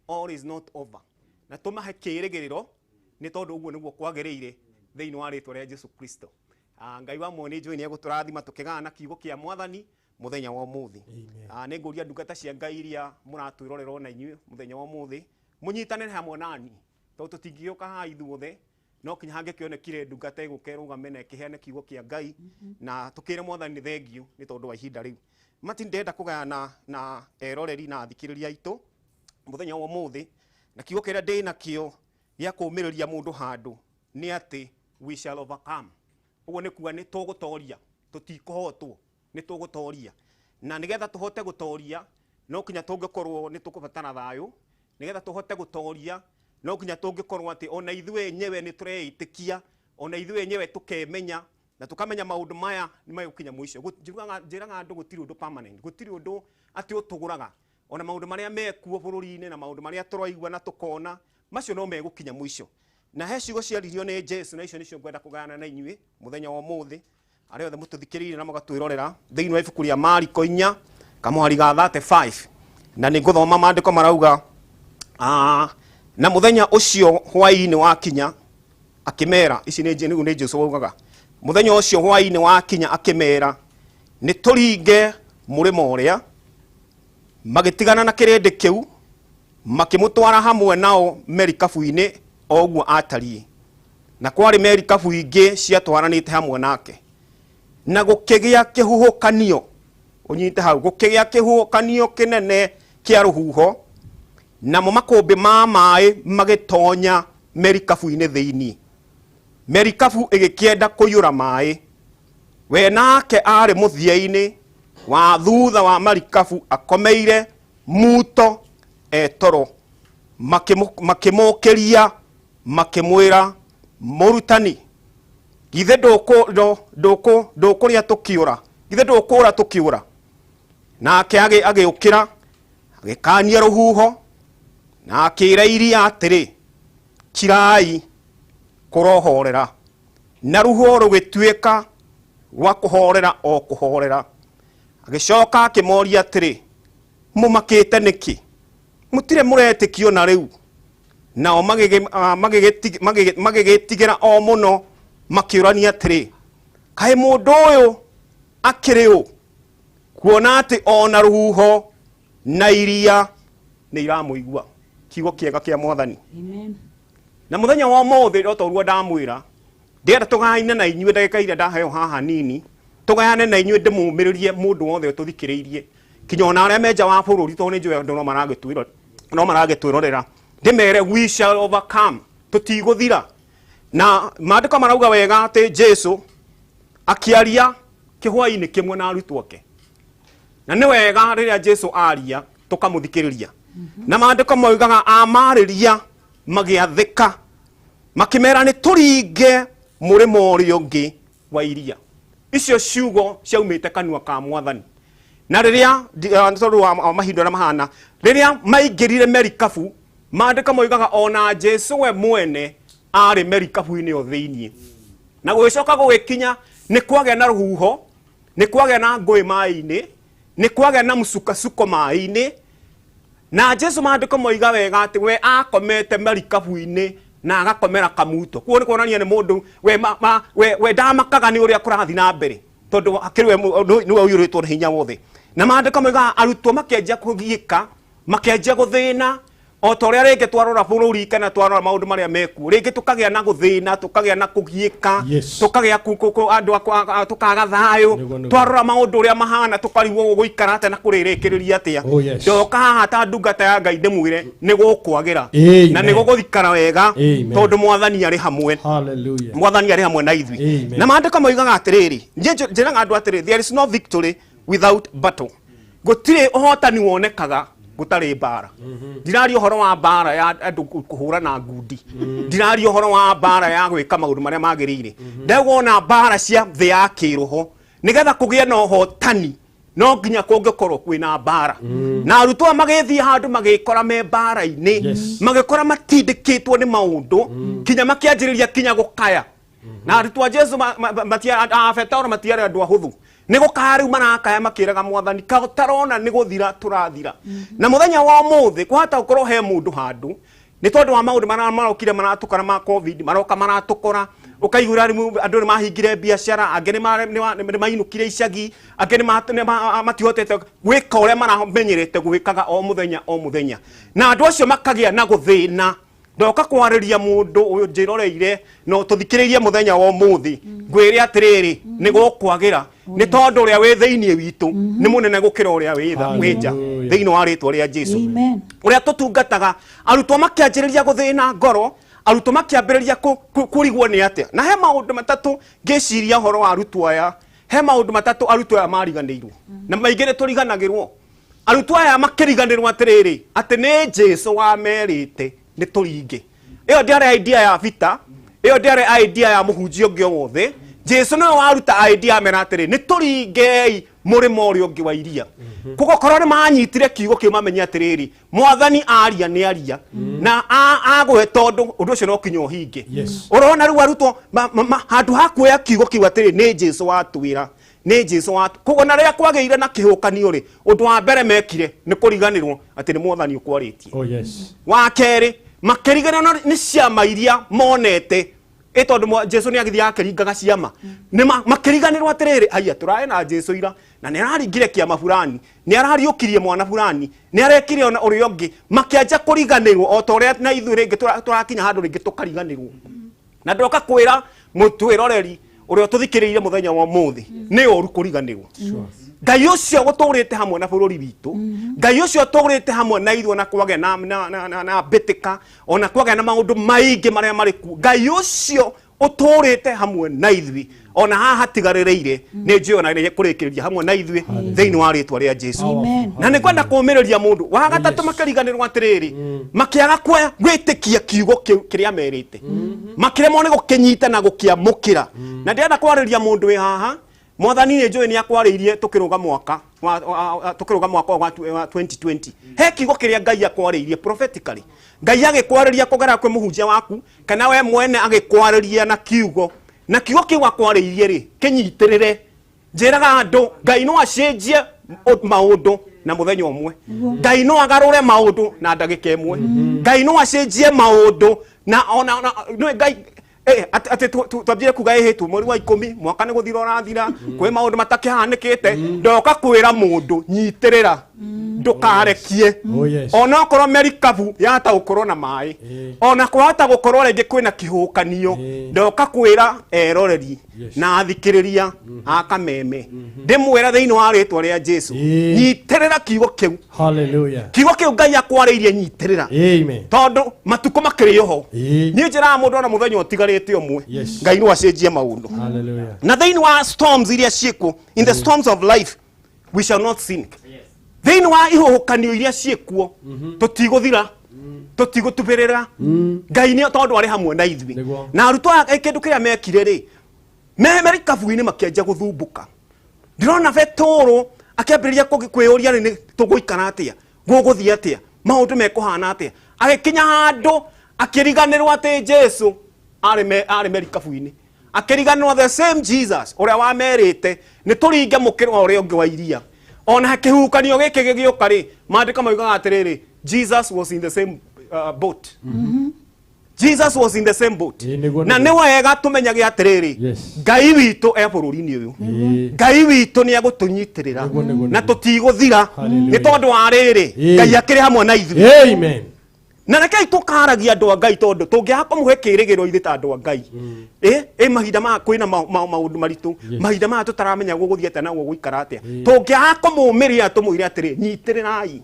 all is not over na tumahe kirigiriro ni tondu uguo niguo kwagiriire thiini wa ritwa ria Jesu Kristo Ngai wa mwene njui ni eguturathima tukigana na kiugo kia mwathani muthenya wa umuthi ni nguria ndungata cia Ngai iria muratwirorera na inyui muthenya wa umuthi munyitanire hamwe nani tondu tutingiuka ha ithuothe no kinya hange kionekire ndungata igukerugame na ikiheane kiugo kia Ngai na tukire mwathani thengiu ni tondu wa ihinda riu Martin ndenda kugayana na eroreri na thikiriria itu muthenya wa umuthi na kiugo kiria ndina kio gia kumiriria mundu handu ni ati we shall overcome uguo ni kuga ni tugutoria tutikohotwo ni tugutoria na nigetha tuhote gutoria no kinya tungikorwo ni tukubatana thayo nigetha tuhote gutoria no kinya tungikorwo ati ona ithwe nyewe ni tureitikia ona ithwe nyewe tukemenya na tukamenya maundu maya ni magukinya mwisho njiraga andu gutiri undu permanent gutiri undu ati utuguraga ona maundu maria mekuo bururi-ini na maundu maria turaigua na tukona macio no megukinya mwisho na he ciugo ciaririo ni Jesu na icio nicio ngwenda kugana na inyui muthenya wa muthi ari othe mututhikiriire na mugatwirorera thiini wa ibuku ria Mariko 4 kamuhari ga 35 na ni nguthoma maandiko marauga na muthenya ucio hwai-ini wakinya akimera ici ni Jesu waugaga muthenya ucio hwai-ini wakinya akimera ni turinge murimo uria magitigana na kirindi kiu makimutwara hamwe nao merikabu-ini oguo atari na kwari merikabu ingi ciatwaranite hamwe nake na gukigia kihuhukanio unyite hau gukigia kihuhukanio kinene kia ruhuho na makumbi ma mai magitonya merikabu-ini thiini merikabu igikienda kuyura mai we nake ari muthia-ini wa thutha wa marikabu akomeire muto etoro makimukiria makimwira murutani githe ndukuria tukiura githe ndukura tukiura nake agiukira agikania ruhuho na akira iria atiri kirai kurohorera na ruhuho rugituika rwa kuhorera o kuhorera agicoka akimoria atiri mumakite niki mutire muretikio na riu nao magigitigira o muno makiurania atiri kai mundu uyu akiri u kuona ati ona ruhuho na iria ni iramuigua kiugo kiega kia Mwathani amen na muthenya wa muthi otorua ndamwira ndienda tugaine na inyue ndagika iria ndaheo haha nini tugayane na inyue ndimumiririe mundu wothe tuthikiriirie kinya ona aria menja wa bururi to ni njue no maragitwirorera ndimere we shall overcome tutiguthira na maandiko marauga wega ati Jesu akiaria kihwai-ini kimwe na arutwo ake na ni wega riria Jesu aria tukamuthikiriria na maandiko moigaga amariria magiathika makimera ni turinge murimo urio ungi wa iria icio ciugo ciaumite kanua ka Mwathani na riria tondu wa mahinda na mahana riria maingirire merikabu maandika moigaga ona Jesu we mwene ari merikabu-ini o thiini na gwicoka gugikinya ni kwagea na ruhuho ni kwagea na ngui mai-ini ni kwagea na mucukasuko mai-ini na Jesu maandiko moiga wega ati we akomete merikabu-ini na agakomera kamuto kuo ni kuonania ni mundu we ndamakaga ni uria kurathi na mbere tondu akiriwe ni we uiritwo ni hinya wothe na maandiko moiga arutwo makianjia kugiika makianjia guthina o ta uria ringi twarora bururi kana twarora maundu maria mekuo ringi tukagea na guthina tukagea na kugiika tukagea andu tukaga thayo twarora maundu uria mahana tukarigwo guikara ate na kuririkiriria atia ndoka haha ta ndungata ya Ngai ndimwire ni gukwagira na ni guguthikara wega tondu Mwathani ari hamwe hallelujah Mwathani ari hamwe na ithwi na maandiko moigaga atiriri njiraga andu atiriri there is no victory without battle gutire uhotani wonekaga gutari bara ndirari uhoro wa bara ya andu kuhura na ngundi ndirari uhoro wa bara ya gwika maundu maria magirire ndagona bara cia thi ya kiroho nigetha kugia na uhotani no nginya kungikorwo kwina bara na arutwo magithii handu magikora me bara-ini magikora matindikitwo ni maundu kinya makianjiriria kinya gukaya na arutwo a Jesu afetoro matiari andu ahuthu ni gukaya riu marakaya makiraga Mwathani tarona ni guthira turathira na muthenya wa muthi kwahota gukorwo he mundu handu ni tondu wa maundu marokire maratukana ma covid maroka maratukora ukaigura rimu andu ni mahingire biashara angi ni mainukire icagi angi ni matihotete gwika uria maramenyerete gwikaga o muthenya na andu acio makagia na guthina ndoka kwariria mundu uyu njiroreire no tuthikiririe muthenya wa muthi ngwire atiriri ni gukwagira ni tondu uria wi thiini witu ni munene gukira uria winja thiini wa ritwa ria Jesu uria tutungataga arutwo makianjiriria guthina ngoro arutwo makiambiriria kurigwo ni atia na he maundu matatu ngiciria horo wa arutwo aya he maundu matatu arutwo aya mariganĩirwo na maingĩ tũriganagĩrwo arutwo aya makĩriganĩrwo atĩrĩrĩ atĩ nĩ Jesu wamerĩte nĩ tũringe ĩyo ndĩarĩ idea ya vita ĩyo ndĩarĩ idea ya mũhunjia ũngĩ wothe Jesu nĩwe waruta idea mena atĩrĩ nĩ tũringei mũrĩmo ũrĩa ũngĩ wa iria kuko korwo nĩ manyitire kiugo kĩu mamenye atĩrĩrĩ mwathani aria nĩ aria na agũhe tondũ ũndũ ũcio no kinya ũhinge ũrona rĩu arutwo handũ ha kuoya kiugo kĩu atĩrĩ nĩ Jesu watwĩra nĩ Jesu kuko na rĩrĩa kwagĩire na kĩhũkanio rĩ ũndũ wa mbere mekire nĩ kũriganĩrwo atĩ nĩ mwathani ũkwarĩtie wa kerĩ makĩriganĩrwo nĩ ciama iria monete tondu Jesu nĩ agithiaga akĩringaga ciama nĩ makĩriganĩrwo atĩrĩrĩ aya tũrae na Jesu ira na nĩ araringire kĩama fulani nĩ arariũkirie mwana fulani nĩ arekire ona ũrĩa ũngĩ makĩanja kũriganĩrwo o ta ũrĩa na ithuĩ rĩngĩ tũrakinya handũ rĩngĩ tũkariganĩrwo na ndoka kwĩra mũtwĩroreri ũrĩa tũthikĩrĩire mũthenya wa ũmũthĩ nĩ ũru kũriganĩrwo Ngai ũcio gũtũrĩte hamwe na bũrũri witũ Ngai ũcio tũrĩte hamwe na ithuĩ na kwagĩa na mbĩtĩka ona kwagĩa na maũndũ maingĩ marĩa marĩ kuo Ngai ũcio ũtũrĩte hamwe na ithuĩ ona haha hatigarĩrĩire nĩ njũĩ ona kũrĩkĩrĩria hamwe na ithuĩ thĩinĩ wa rĩtwa rĩa Jesu na nĩ kwenda kũũmĩrĩria mũndũ wa gatatũ makĩriganĩrwo atĩrĩrĩ makĩaga gwĩtĩkia kiugo kĩrĩa merĩte makĩremwo nĩ gũkĩnyita na gũkĩamũkĩra na ndĩrenda kwarĩria mũndũ wĩ haha mwathani nĩ njũĩ nĩ akwarĩirie tũkĩrũga mwaka wa 2020 he kiugo kĩrĩa Ngai akwarĩirie prophetically Ngai agĩkwarĩria kũgera kwĩ mũhunjia waku kana we mwene agĩkwarĩria na kiugo kĩu akwarĩirie rĩ kĩnyitĩrĩre njĩraga andũ Ngai no acenjie maũndũ na mũthenya ũmwe Ngai no agarũre maũndũ na ndagĩka ĩmwe Ngai no acenjie maũndũ na ona Ngai ati twambire kuga ehetu mweri wa 10 mwaka nĩ gũthira ũrathira kwĩ maũndũ matakĩhanĩkĩte ndoka kwĩra mũndũ nyitĩrĩra ndũkarekie ona okorwo merikabu yata gũkorwo na maĩ ona kwahota gũkorwo rĩngĩ kwĩna kĩhũkanio ndoka kwĩra eroreri na athikĩrĩria a Kameme ndĩmwĩra thĩinĩ wa rĩtwa rĩa Jesu nyitĩrĩra kiugo kĩu kiugo kĩu Ngai akwarĩirie nyitĩrĩra tondũ matukũ makĩrĩ ho niĩ njĩraga mũndũ ona mũthenya ũtigarĩte ũmwe Ngai no acenjie maũndũ na thĩinĩ wa storms iria ciĩkuo in the storms of life we shall not sink thĩinĩ wa ihuhũkanio iria ciĩkuo tũtigũthira tũtigũtubĩrĩra Ngai nĩ tondũ arĩ hamwe na ithuĩ na arutwo kĩndũ kĩrĩa mekire rĩ merikabu-inĩ makĩanjia gũthumbũka ndĩrona Petero akĩambĩrĩria kwĩyũria nĩ tũgũikara atĩa gũgũthiĩ atĩa maũndũ mekũhana atĩa agĩkinya handũ akĩriganĩrwo atĩ Jesu arĩ merikabu-inĩ akĩriganĩrwo the same Jesus ũrĩa wamerĩte nĩ tũringe mũkĩra ũrĩa ũngĩ wa iria ona kĩhukanio gĩkĩ gĩgĩũka rĩ maandĩko moigaga atĩrĩrĩ Jesus was in the same boat Jesus was in the same boat na nĩ wega tũmenyage atĩrĩrĩ Ngai witũ bũrũri-inĩ ũyũ Ngai witũ nĩ egũtũnyitĩrĩra na tũtigũthira nĩ tondũ wa rĩrĩ Ngai akĩrĩ hamwe na ithuĩ amen na rekei tũkaragia andũ a Ngai tondũ tũngĩaga kũmũhe kĩĩrĩgĩrĩro ithuĩ ta andũ a Ngai mahinda maya kwĩna maũndũ maritũ mahinda maya tũtaramenya gũgũthiĩ atĩa na gũgũikara atĩa tũngĩaga kũmũmĩrĩra tũmwĩre atĩrĩ nyitĩrĩrai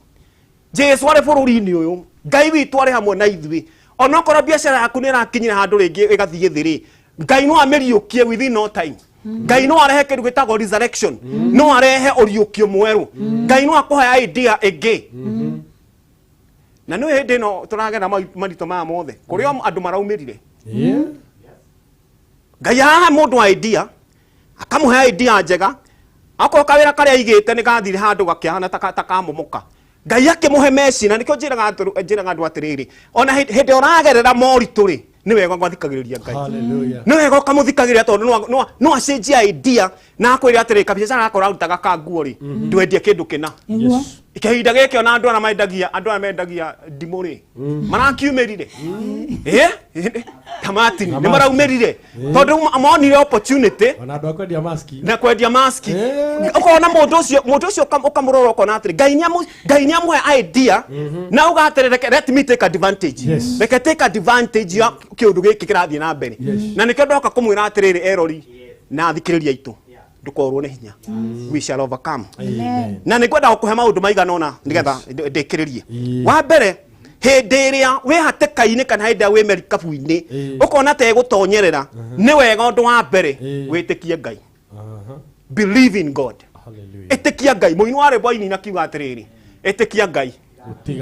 Jesu arĩ bũrũri-inĩ ũyũ Ngai witũ arĩ hamwe na ithuĩ ona okorwo biacara yaku nĩ ĩrakinyĩra handũ rĩngĩ ĩgathiĩ thĩ rĩ Ngai no amĩriũkie within no time Ngai no arehe kĩndũ gĩtagwo resurrection no arehe ũriũkio mwerũ Ngai no akũhe idea ĩngĩ na nĩ hĩndĩ ĩno tũragera maritũ maya mothe kũrĩa andũ maraumĩrire Ngai haha mũndũ idea akamũhe idea njega akorwo kawĩra karĩa aigĩte nĩ gathire handũ gakĩhana takamomoka Ngai akĩmũhe mecina nĩkĩo njĩraga andũ atĩrĩrĩ ona hĩndĩ ũragerera moritũ rĩ nĩ wega gwathikagĩrĩria Ngai nĩ wega ũkamũthikagĩrĩria tondũ no acenjia idea na akwĩre atĩrĩ kabiacara gakora arutaga kanguo rĩ ndwendie kĩndũ kĩna ihinda gĩkĩ ona andũ arĩa mendagia ndimũ rĩ marakiumĩrire tamatini nĩ maraumĩrire tondũ monire opportunity na kwendia maski ũkona mũndũ ũcio ũkamũrora ũkona atĩrĩ Ngai nĩ amũhe idea na ũgaterere let me take advantage reke take advantage ya kĩũndũ gĩkĩ kĩrathiĩ na mbere na nĩkĩo ndoka kũmwĩra atĩrĩrĩ erori na athikĩrĩria aitũ ndũkorwo nĩ hinya we shall overcome na nĩ kwenda gũkũhe maũndũ maigana ũna nĩgetha ndĩkĩrĩrie wa mbere hĩndĩ ĩrĩa wĩ hatĩka-inĩ kana hĩndĩ ĩrĩa wĩ merikabu-inĩ ũkona ta egũtonyerera nĩ wega ũndũ wa mbere wĩtĩkie Ngai believe in God. Hallelujah. Ĩtĩkia Ngai. Mũini wa rwĩmbo aini akiuga atĩrĩrĩ, ĩtĩkia Ngai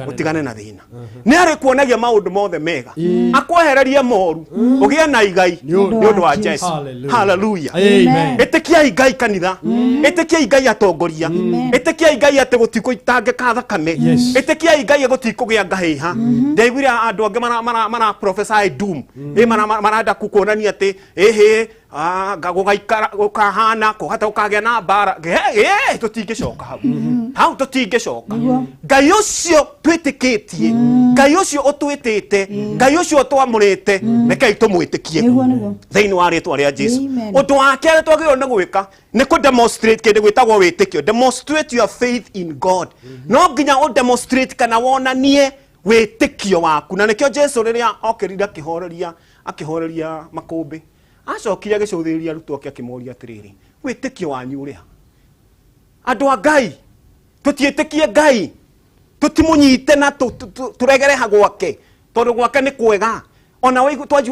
utigane na thina. Nĩ arĩ kuonagia maũndũ mothe mega, akwehererie moru, ũgĩe na igai nĩ ũndũ wa Jesu. Hallelujah. Amen. Ĩtĩkiai Ngai kanitha, ĩtĩkiai Ngai atongoria, ĩtĩkiai Ngai atĩ gũtikũitangĩka thakame, ĩtĩkiai Ngai gũtikũgĩa ngahĩha. Ndaiguire andũ angĩ mana prophesy doom, marenda kuonania atĩ gũgaikara gũkahana kũhata gũkagĩa na mbara. Tũtingĩcoka hau tutingĩcoka. Ngai ũcio twĩtĩkĩtie, Ngai ũcio ũtwĩtĩte, Ngai ũcio twamũrĩte, rekei tũmwĩtĩkie thĩinĩ wa rĩĩtwa rĩa Jesu. Ũndũ wa kerĩ twagĩrĩirwo nĩ gwĩka nĩ kũ demonstrate kĩndũ gwĩtagwo wĩtĩkio. Demonstrate your faith in God. No nginya ũ demonstrate kana wonanie wĩtĩkio waku. Na nĩkĩo Jesu rĩrĩa okĩrire akĩhoreria makũmbĩ, acokire agĩcũthĩrĩria arutwo ake akĩmoria atĩrĩrĩ, wĩtĩkio wanyu ũrĩ ha? Andũ a Ngai tũtiĩtĩkie Ngai, tũtimũnyite na tũregereha gwake, tondũ gwake nĩ kwega. Ona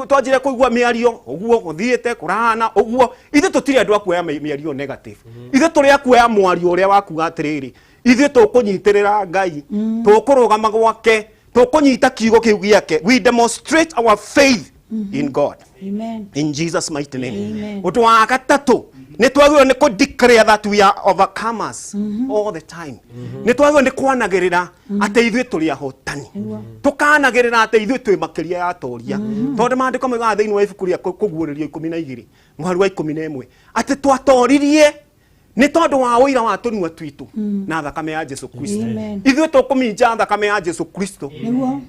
twanjire kũigua mĩario ũguo gũthiĩte kũrahana ũguo, ithuĩ tũtirĩ andũ a kuoya mĩario negative. Ithuĩ tũrĩ a kuoya mwario ũrĩa wakuga atĩrĩrĩ, ithuĩ tũkũnyitĩrĩra Ngai, tũkũrũgama gwake, tũkũnyita kiugo kĩu gĩake. We demonstrate our faith in God. Amen. In Jesus mighty name. Amen. Ũndũ wa gatatũ nĩ twagĩrĩirwo nĩ kũ declare that we are overcomers all the time. Nĩ twagĩrĩirwo nĩ kwanagĩrĩra atĩ ithuĩ tũrĩ ahotani, tũkanagĩrĩra atĩ ithuĩ twĩ makĩria ya atoria. Tondũ maandĩko moigaga thĩinĩ wa ibuku rĩa Kũguũrĩrio 12 mũhari wa 11 atĩ twatoririe nĩ tondũ wa ũira wa tũnua twitũ na thakame ya Jesu Kristo. Ithuĩ tũkũminja thakame ya Jesu Kristo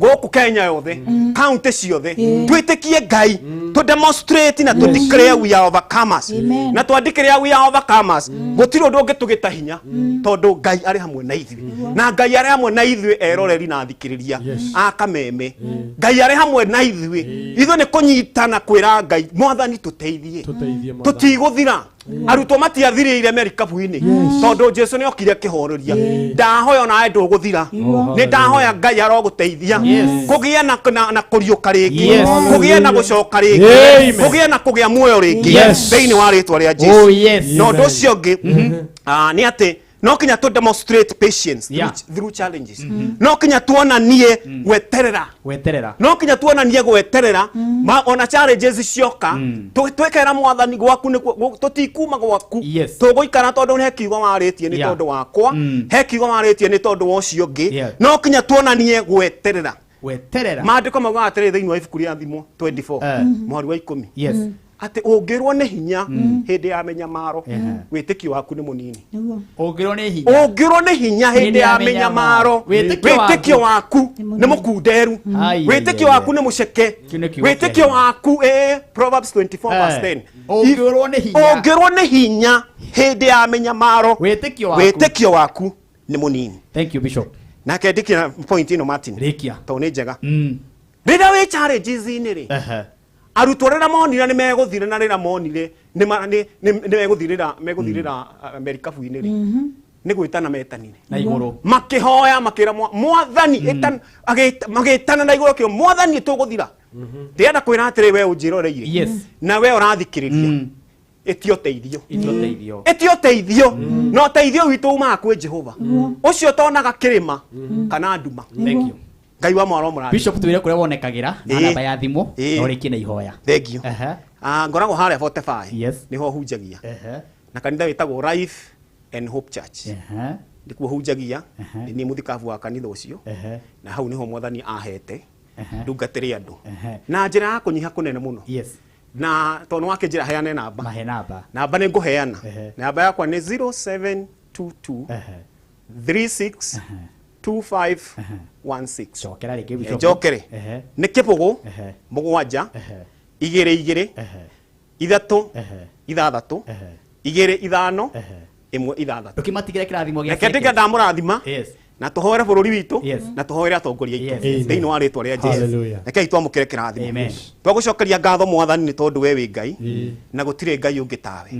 gũkũ Kenya yothe, kaunti ciothe, twĩtĩkie Ngai, to demonstrate na to declare we are overcomers. Na to declare we are overcomers, gũtirĩ ũndũ ũngĩtũgĩta hinya tondũ Ngai arĩ hamwe na ithuĩ. Na Ngai arĩ hamwe na ithuĩ eroreri na athikĩrĩria a Kameme. Ngai arĩ hamwe na ithuĩ. Ithuĩ nĩ kũnyitana kwĩra Ngai, Mwathani tũteithie, tũtigũthira. Arutwo matiathirĩire merikabu-inĩ tondũ Jesu nĩ okire akĩhoreria. Ndahoya nawe ndũgũthira, nĩ ndahoya Ngai arogũteithia kũgĩa na kũriũka rĩngĩ, kũgĩa na gũcoka rĩngĩ, kũgĩa na kũgĩa muoyo rĩngĩ thĩinĩ wa rĩĩtwa rĩa Jesu. Na ũndũ ũcio ũngĩ nĩ atĩ no kinya to demonstrate patience through challenges. No kinya tuonanie gweterera, no kinya tuonanie gweterera ona challenges cioka, twekera Mwathani gwaku tũtikuma gwaku, tũgũikara tondũ he kiugo warĩtie nĩ tondũ wakwa, he kiugo warĩtie nĩ tondũ wa ũcio ũngĩ. No kinya tuonanie gweterera. Maandĩko maugaga atĩrĩ thĩinĩ wa ibuku rĩa Thimo 24 mũhari wa 10 atĩ ũngĩrwo nĩ hinya hĩndĩ ya menyamaro, wĩtĩkio waku nĩ mũnini. Ũngĩrwo nĩ hinya hĩndĩ ya menyamaro, wĩtĩkio waku nĩ mũkunderu, wĩtĩkio waku nĩ mũceke, wĩtĩkio waku Proverbs 24:10 ũngĩrwo nĩ hinya hĩndĩ ya menyamaro, wĩtĩkio waku nĩ mũnini. Thank you, Bishop. Nake ndikira point ino Martin to nĩ njega rĩrĩa wĩ challenges-inĩ rĩ, arutwo rĩrĩa monire nĩ megũthire na rĩrĩa monire nĩ megũthirĩra merikabu-inĩ rĩ, nĩ gwĩtana metanire na igũrũ, makĩhoya makĩra Mwathani, magĩtana na igũrũ kĩo, Mwathani tũgũthira. Ndĩrenda kwĩra atĩrĩ we ũnjĩroreire na we ũrathikĩrĩria, etio teithio no teithio witũ umaga kwĩ Jehova ũcio tonaga kĩrĩma kana nduma. Thank you. Ngai wa mwaro mũrathi. Bishop twĩre kũrĩa wonekagĩra na namba ya thimũ na ũrĩkie na ihoya. Thank you. Ngoragwo harĩa 45 nĩho hunjagia, na kanitha wĩtagwo Life and Hope Church. Ndikuo hunjagia, nĩ mũthikabu wa kanitha ũcio, na hau nĩho Mwathani ahete ndungatĩre andũ na njĩra ya kũnyiha kũnene mũno. Na tondũ wakĩnjĩra heane namba, namba nĩ ngũheana. Namba yakwa nĩ 0722 36 2516. Njokere nĩ kĩbũgũ mũgwanja 22 3 6 2 5 1 6. Tukimatigĩra kĩrathimo gĩake. Reke ndamũrathima na tũhoere bũrũri witũ na tũhoere atongoria aitũ thĩinĩ wa rĩĩtwa rĩa Jesu. Rekei twamũkĩre kĩrathimo. Twagũcokeria ngatho Mwathani nĩ tondũ we wĩ Ngai na gũtirĩ Ngai ũngĩ tawe.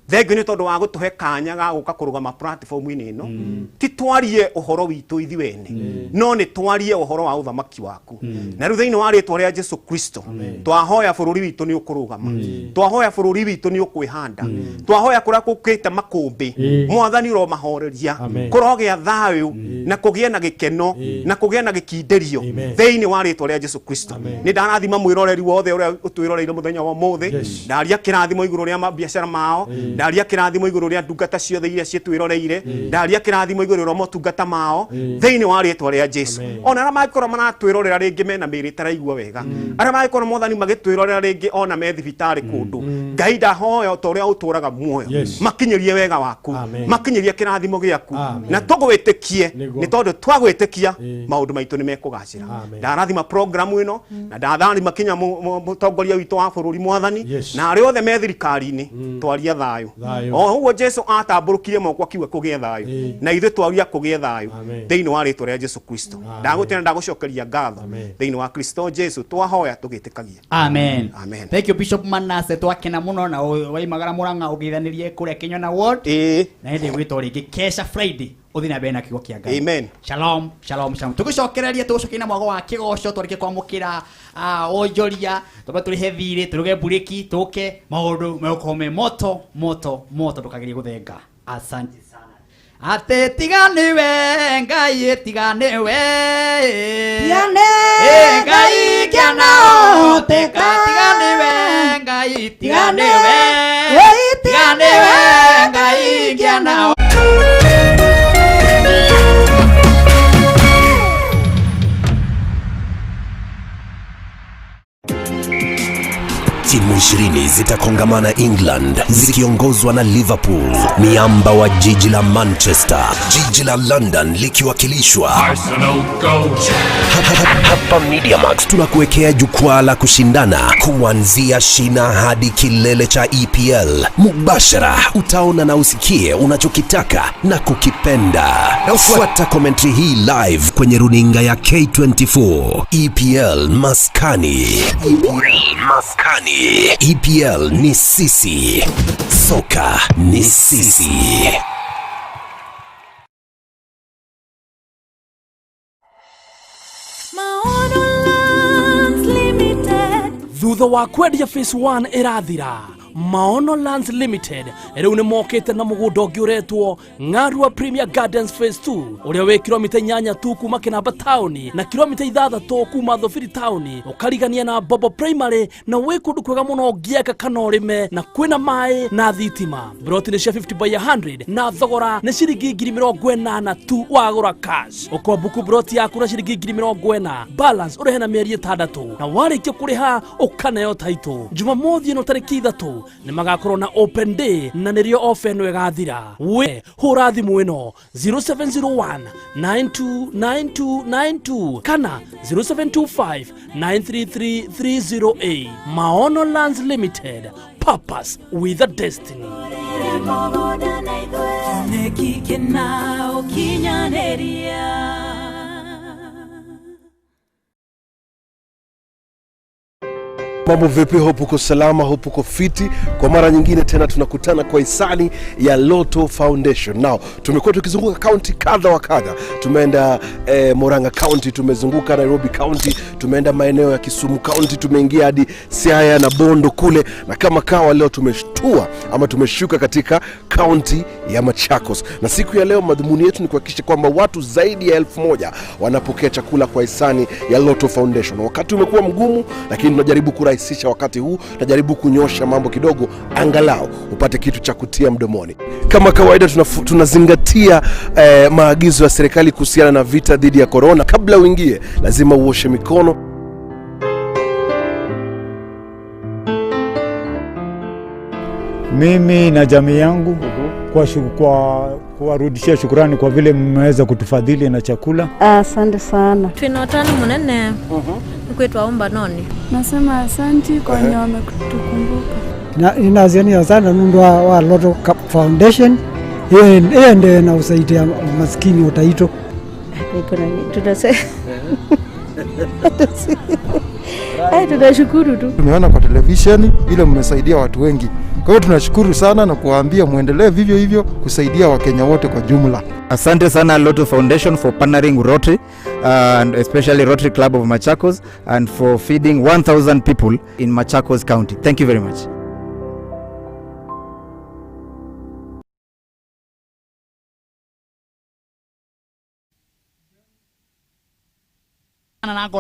thengio ni tondu wa gutuhe kanya ga guka kurugama platform ini no ti twarie uhoro witu ithi wene no ni twarie uhoro wa uthamaki waku na riu thiini wa ritwa ria Jesu Kristo twahoya bururi witu ni ukurugama twahoya bururi witu ni ukwihanda twahoya kuria kukite makumbi mwathani ro mahoreria kurogia thayu na kugia na gikeno na kugia na gikinderio thiini wa ritwa ria Jesu Kristo ni ndarathima mwiroreri wothe uria utwiroreire muthenya wa muthi ndaria kirathimo iguru ria biashara mao ndaria kirathimo iguru ria ndungata ciothe iria cietwiroreire ndaria kirathimo iguru ria motungata mao thiini wa ritwa ria Jesu ona ara maikoro maratwirorera ringi mena miri taraigua wega ara maikoro mothani magitwirorera ringi ona me thibitari kundu Ngai ndahoya to ria uturaga muoyo makinyirie wega waku makinyirie kirathimo giaku na tugwitikie ni tondu twagwitikia maundu maitu ni mekugacira ndarathima program ino na ndathani makinya mutongoria witu wa bururi mwathani na ari othe me thirikari-ini twaria thayu huo Jesu atamburukire moko akiuga kugie thayu na ithu twaria kugie thayu thiini wa ritwa ria Jesu Kristo ndagutena ndagucokeria ngatho thiini wa Kristo Jesu twahoya tugitikagia amen thank you Bishop Manase twakena muno na waimagara muranga ugithanirie kuria Kinyona ward na ndi gwitwo ringi Kesha Friday uthina bena kigo kia Ngai amen shalom tugucokereria tugucokeina mwago wa kigoco twarike kwamukira onjoria toba turi hethire turuge buriki tuke maundu mekome moto tukagirie guthenga asante sana ate tigane Ngai tigane Ngai kiana teka tigane Ngai tigane Ngai kiana Timu 20 zitakongamana England zikiongozwa na Liverpool, miamba wa jiji la Manchester, jiji la London likiwakilishwa Arsenal Go. Hapa MediaMax tunakuwekea jukwaa la kushindana kuanzia shina hadi kilele cha EPL. Mubashara utaona na usikie unachokitaka na kukipenda. Fuata commentary hii live kwenye runinga ya K24. EPL Maskani. EPL ni sisi. Soka ni sisi. Thutha wa kwendia phase 1 irathira Maono Lands Limited riu ni mokete na mugunda ungi uretwo Ng'arua Premier Gardens phase 2 uria wi kilomita 8 tu kuma Kinamba town na kilomita 6 kuma Thofiri town ukarigania na Bobo Primary na wi kundu kwega muno ngieka kana urime na kwina mai na thitima broti ni 50 by 100 na thogora ni ciringi 80,000 tu wagura cash ukombuku broti yaku na ciringi 80,000 balance urehe na mieri 6 na warikia kuriha ukanayo title Jumamothi no tariki 3 ni magakorwo na open day na nirio offer no igathira we hura thimu ino 0701 929292 kana 0725 933308 Maono Lands Limited, purpose with a destiny. Mambo vipi? Hope uko salama, hope uko fiti. Kwa mara nyingine tena tunakutana kwa hisani ya Lotto Foundation. Now, tumekuwa tukizunguka county kadha wa kadha. Tumeenda Murang'a County, tumezunguka Nairobi County, tumeenda maeneo ya Kisumu County, tumeingia hadi Siaya na Bondo kule, na kama kawa leo tumeshtua ama tumeshuka katika county ya Machakos. Na siku ya leo madhumuni yetu ni kuhakikisha kwamba watu zaidi ya 1,000 wanapokea chakula kwa hisani ya Lotto Foundation. Wakati umekuwa mgumu, lakini tunajaribu kurahisisha wakati huu, tunajaribu kunyosha mambo kidogo angalau upate kitu cha kutia mdomoni. Kama kawaida tunazingatia maagizo ya serikali kuhusiana na vita dhidi ya corona. Kabla uingie lazima uoshe mikono. Mimi na jamii yangu kuwarudishia shukrani kwa vile mmeweza kutufadhili na chakula. Asante sana. Tunatana munene kwetu aomba noni. Nasema asante kwa wenye wametukumbuka. Na inaziania sana nundu wa Lotto Foundation. Yeye ndiye anausaidia maskini utaito. Tunasema tunashukuru tu. Tumeona kwa televisheni vile mmesaidia watu wengi. Kwa hiyo tunashukuru sana na kuwaambia muendelee vivyo hivyo kusaidia Wakenya wote kwa jumla. Asante sana Lotto Foundation for partnering with Rotary and especially Rotary Club of Machakos and for feeding 1,000 people in Machakos County. Thank you very much.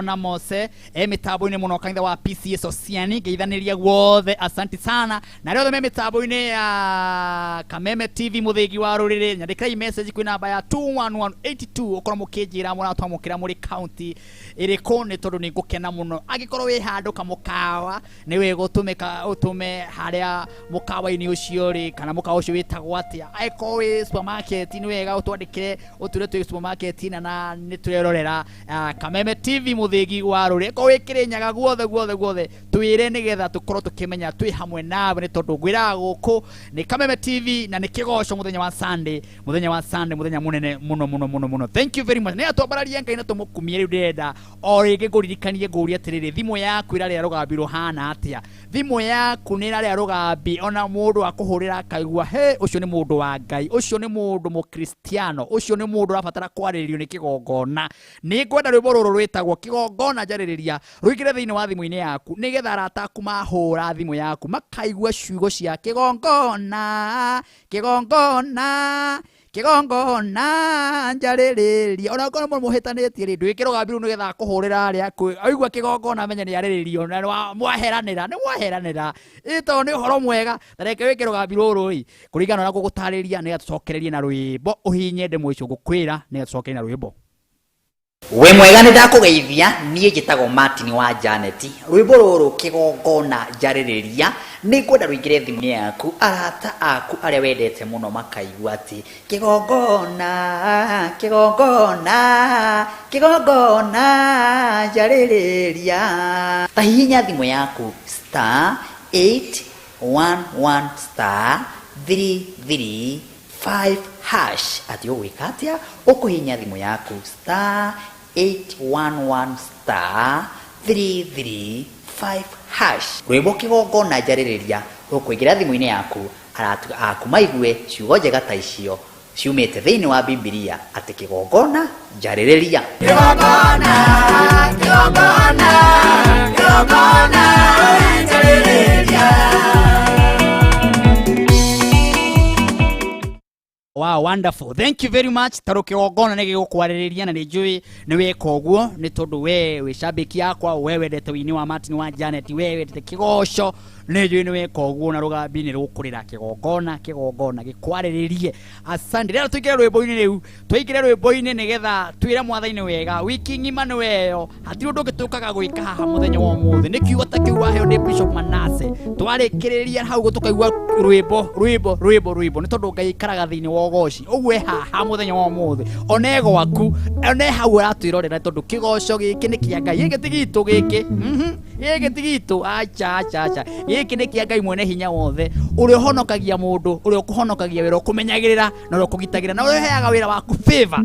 na Mose mitambo-inĩ mũno kanitha wa PCS Ociani ngeithanĩria guothe asanti sana na rĩothe me mitambo-inĩ ya Kameme TV mũthĩgi wa rũrĩrĩ nyandĩkai message kwĩ namba ya 21182 ũkorwo mũkĩnjĩra mũratwamũkĩra mũrĩ county ĩrĩkũ nĩ tondũ nĩ ngũkena mũno angĩkorwo wĩ handũ kamũkawa nĩ wĩ gũtũmĩka ũtũme harĩa mũkawa-inĩ ũcio rĩ kana mũkawa ũcio wĩtagwo atĩa angĩkorwo wĩ supermarket nĩ wega ũtwandĩkĩre ũtũre twĩ supermarket na nĩ tũrerorera Kameme TV muthigi wa rũrĩrĩ ko wĩkĩre nyaga guothe twĩre nĩgetha tũkorwo tũkĩmenya twĩ hamwe nawe nĩ tondũ ngwĩraga gũkũ nĩ Kameme TV na nĩ kĩgoco mũthenya wa Sunday mũthenya mũnene mũno. Thank you very much nĩ atwambararia Ngai na tũmũkumie rĩu ndĩrenda o rĩngĩ ngũririkanie ngũria atĩrĩrĩ thimũ yaku ĩrarĩa rũgambi rũhana atĩa thimũ yaku nĩ ĩrarĩa rũgambi ona mũndũ akũhũrĩra akaigua he ũcio nĩ mũndũ wa Ngai ũcio nĩ mũndũ mũkristiano ũcio nĩ mũndũ ũrabatara kwarĩrĩrio nĩ kĩgongona nĩ ngwenda rwĩmbo rũrũ rwĩtagwo kĩgongona njarĩrĩria rũigĩre thĩinĩ wa thimũ-inĩ yaku nĩgetha arata aku mahũra thimũ yaku makaigua ciugo cia kĩgongona njarĩrĩria ona ũkorwo mũhĩtanĩtie rĩ ndwĩke rũgambi rũu nĩgetha akũhũrĩra arĩa aigua kĩgongona amenye nĩ arĩrĩrio na mwaheranĩra ĩto nĩ ũhoro mwega na reke wĩke rũgambi rũrũ kũringana na gũgũtarĩria nĩgetha tũcokererie na rwĩmbo ũhinye ndemwe icio ngũkwĩra nĩgetha tũcokererie na rwĩmbo. We mwega nĩ ndakũgeithia niĩ njĩtagwo Martin wa Janet rwĩmbo rũrũ kĩgongona njarĩrĩria nĩ ngwenda rũingĩre thimũ-inĩ yaku arata aku arĩa wendete mũno makaigua atĩ kĩgongona njarĩrĩria ta hihinya thimũ yaku *811*335# ati ũgwĩka atĩa ũkũhihinya thimũ yaku *811*335# rwĩmbo kĩgongona njarĩrĩria rũkũingĩra thimũ-inĩ yaku aratu aku maigue ciugo njega ta icio ciumĩte thĩinĩ wa Bibilia atĩ kĩgongona njarĩrĩria Wow, wonderful. Thank you very much. Taro kĩgongona nĩ gĩgũkwarĩrĩria na nĩ njũĩ nĩ weka ũguo nĩ tondũ we wĩ shabiki yakwa we wendete wĩini wa Martin wa Janet we wendete kĩgoco nĩ njũĩ nĩ weka ũguo na rũgambi nĩ rũkũrĩra kĩgongona gĩkwarĩrĩrie. Asante. Rĩrĩa tũingĩre rwĩmbo-inĩ rĩu tũingĩre rwĩmbo-inĩ nĩgetha twĩre mwathani wega wiki ng'ima nĩ weyo hatirĩ ũndũ ũngĩtũkaga gwĩka haha mũthenya wa ũmũthĩ nĩ kiugo ta kĩu waheo nĩ Bishop Manase twarĩkĩrĩria hau tũkaigua rwĩmbo nĩ tondũ Ngai aikaraga thĩinĩ wa ũgoci ũguo haha mũthenya wa ũmũthĩ one gwaku one hau ũratwĩrorera tondũ kĩgoco gĩkĩ nĩ kĩa Ngai gĩkĩ ti gitũ acha gĩkĩ nĩ kĩa Ngai mwene hinya wothe ũrĩa ũhonokagia mũndũ ũrĩa ũkũhonokagia wĩra ũkũmenyagĩrĩra na ũrĩa ũkũgitagĩra na ũrĩa ũheaga wĩra waku favor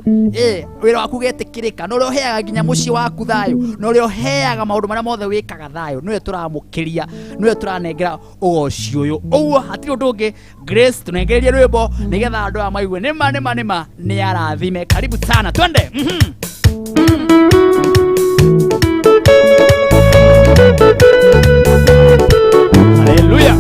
wĩra waku getĩkĩrĩka na ũrĩa ũheaga nginya mũciĩ waku thayũ na ũrĩa ũheaga maũndũ marĩa mothe wĩkaga thayũ nĩwe tũramũkĩria nĩwe tũranengera ũgoci ũyũ ũguo hatirĩ ũndũ ũngĩ Grace tunengererie rwĩmbo nĩgetha andũ aya maigue nĩma nĩ arathime karibu sana twende Hallelujah.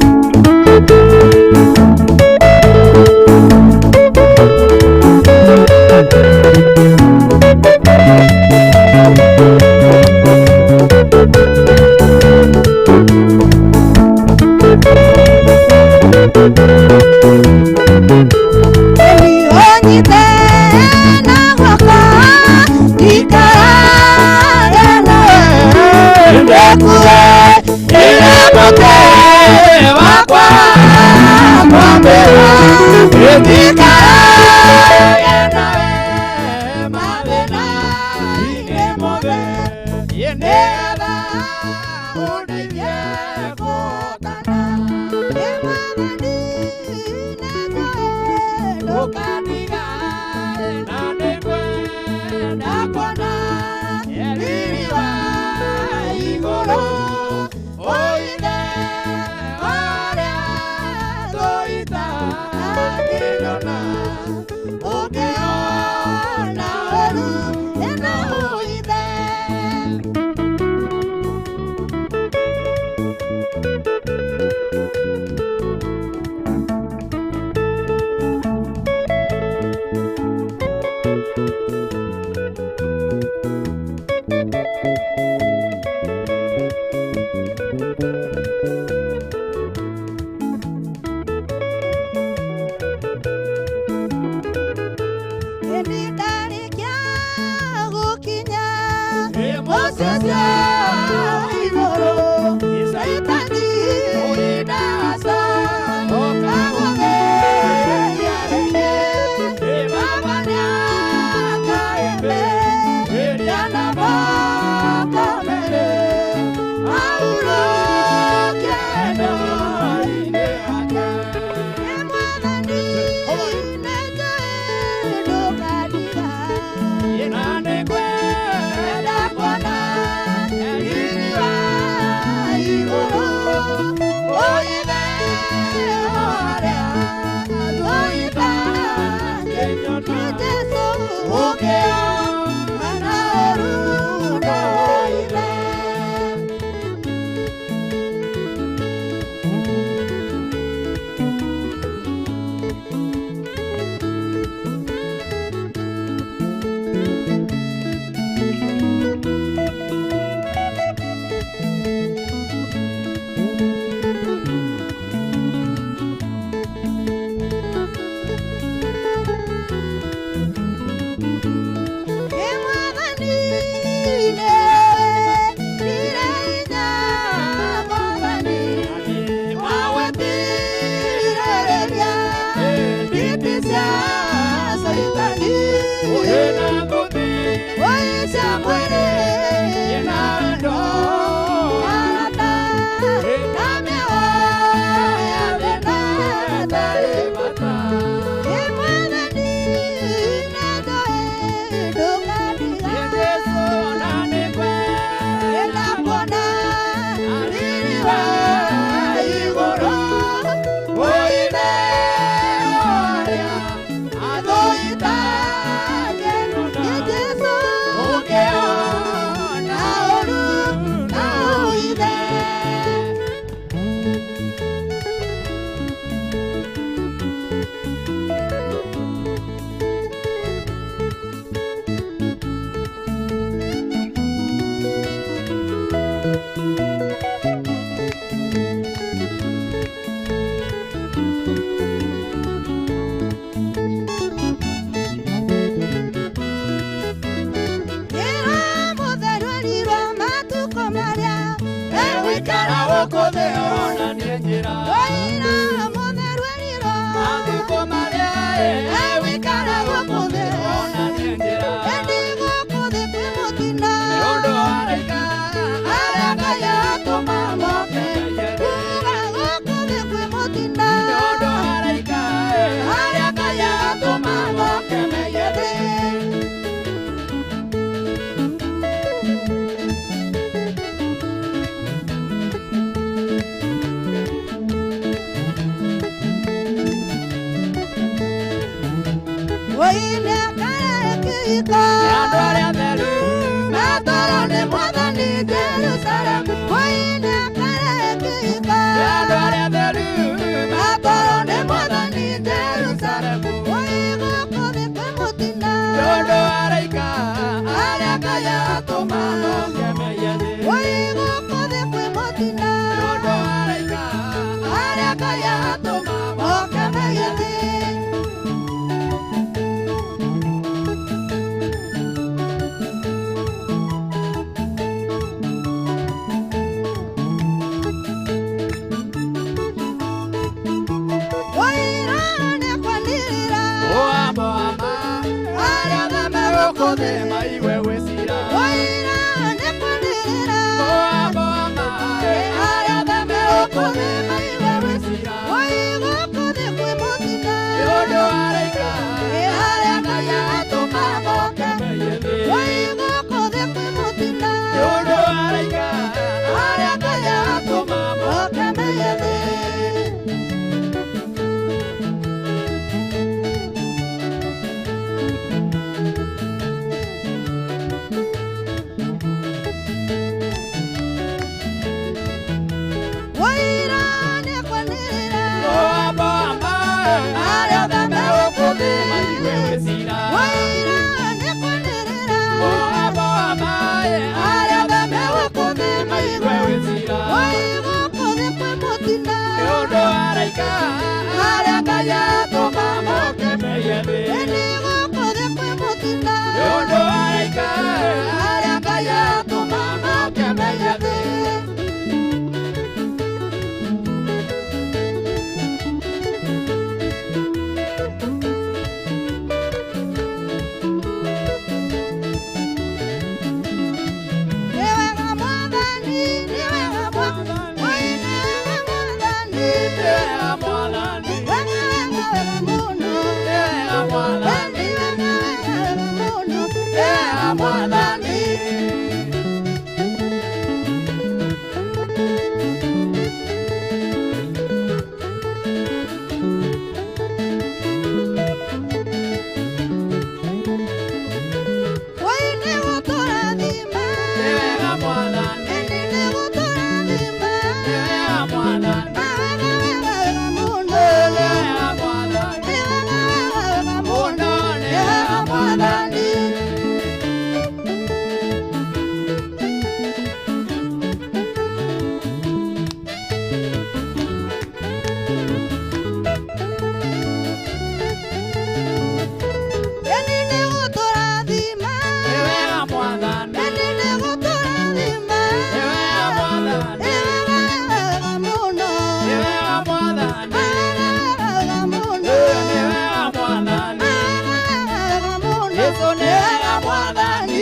Yesu ni wega mwathani.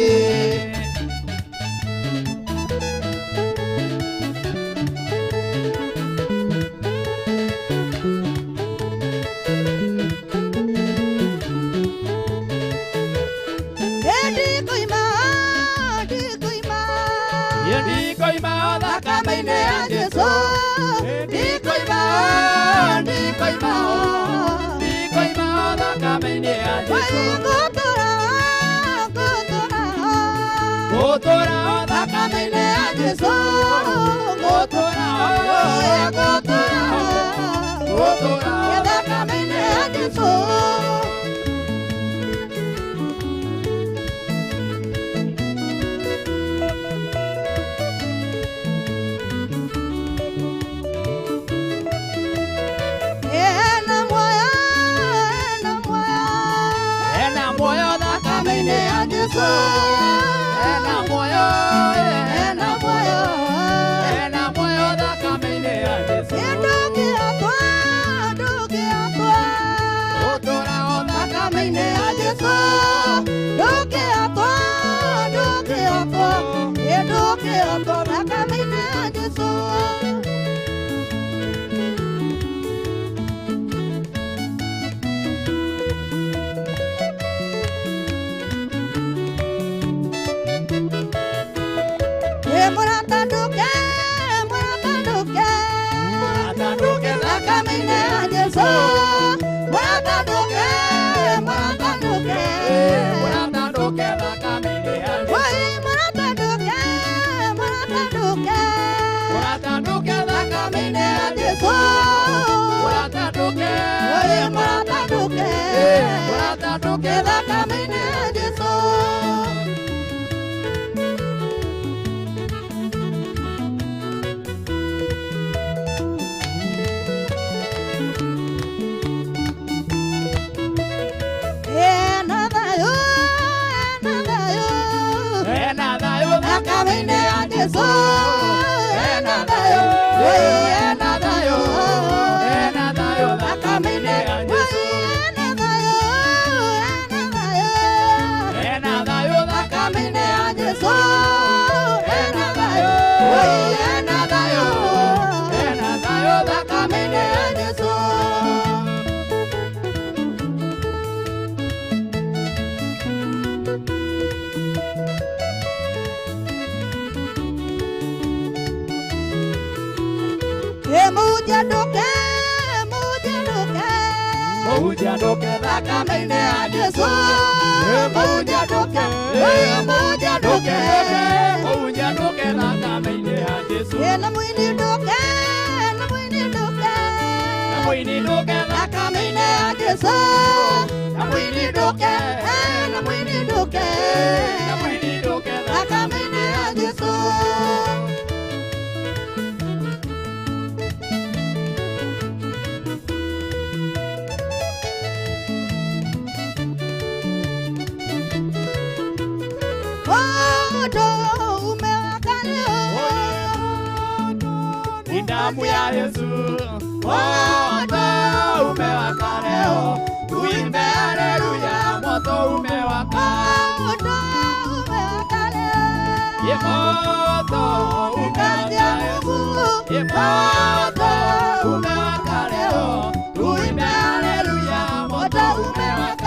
Ndikoima thakame-inĩ ya Jesũ. Ndikoima thakame-inĩ ya Jesũ. Ngũtũũra thakame-inĩ ya Jesũ. Ngũtũũra thakame-inĩ ya Jesũ. Damu ya Yesu, moto umewaka leo, tuimbe haleluya, moto umewaka, moto umewaka leo, ye moto umewaka Yesu, ye moto umewaka leo, tuimbe haleluya, moto umewaka.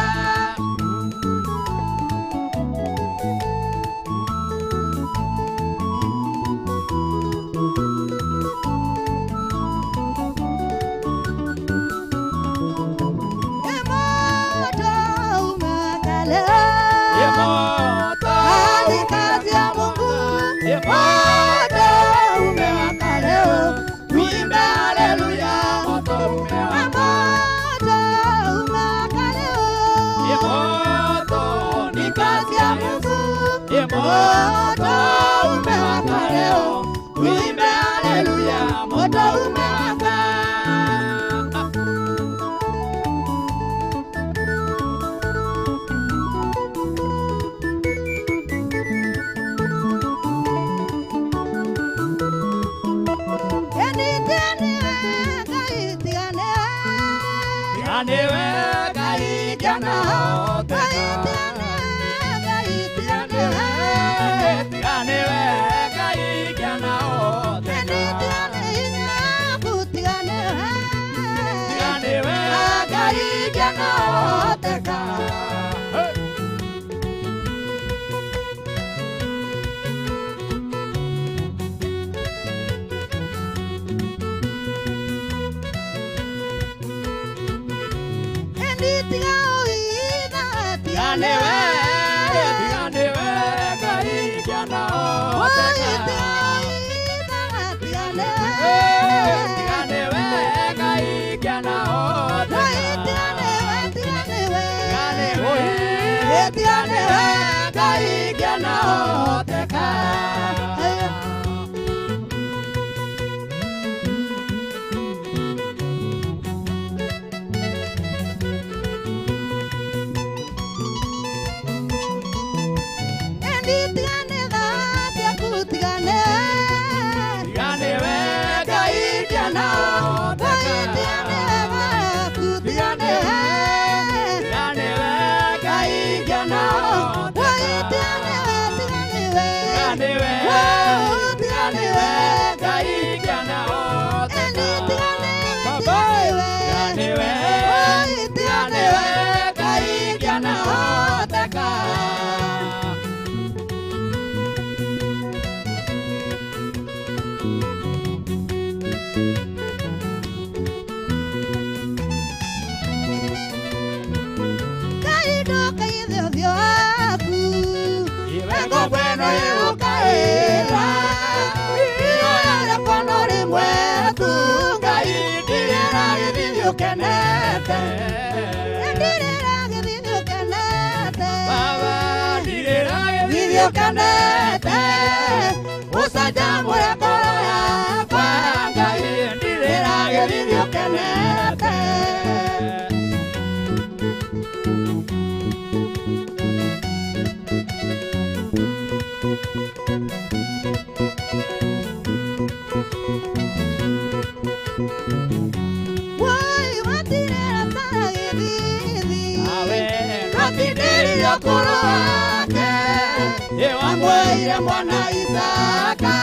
Mwire mwana Isaka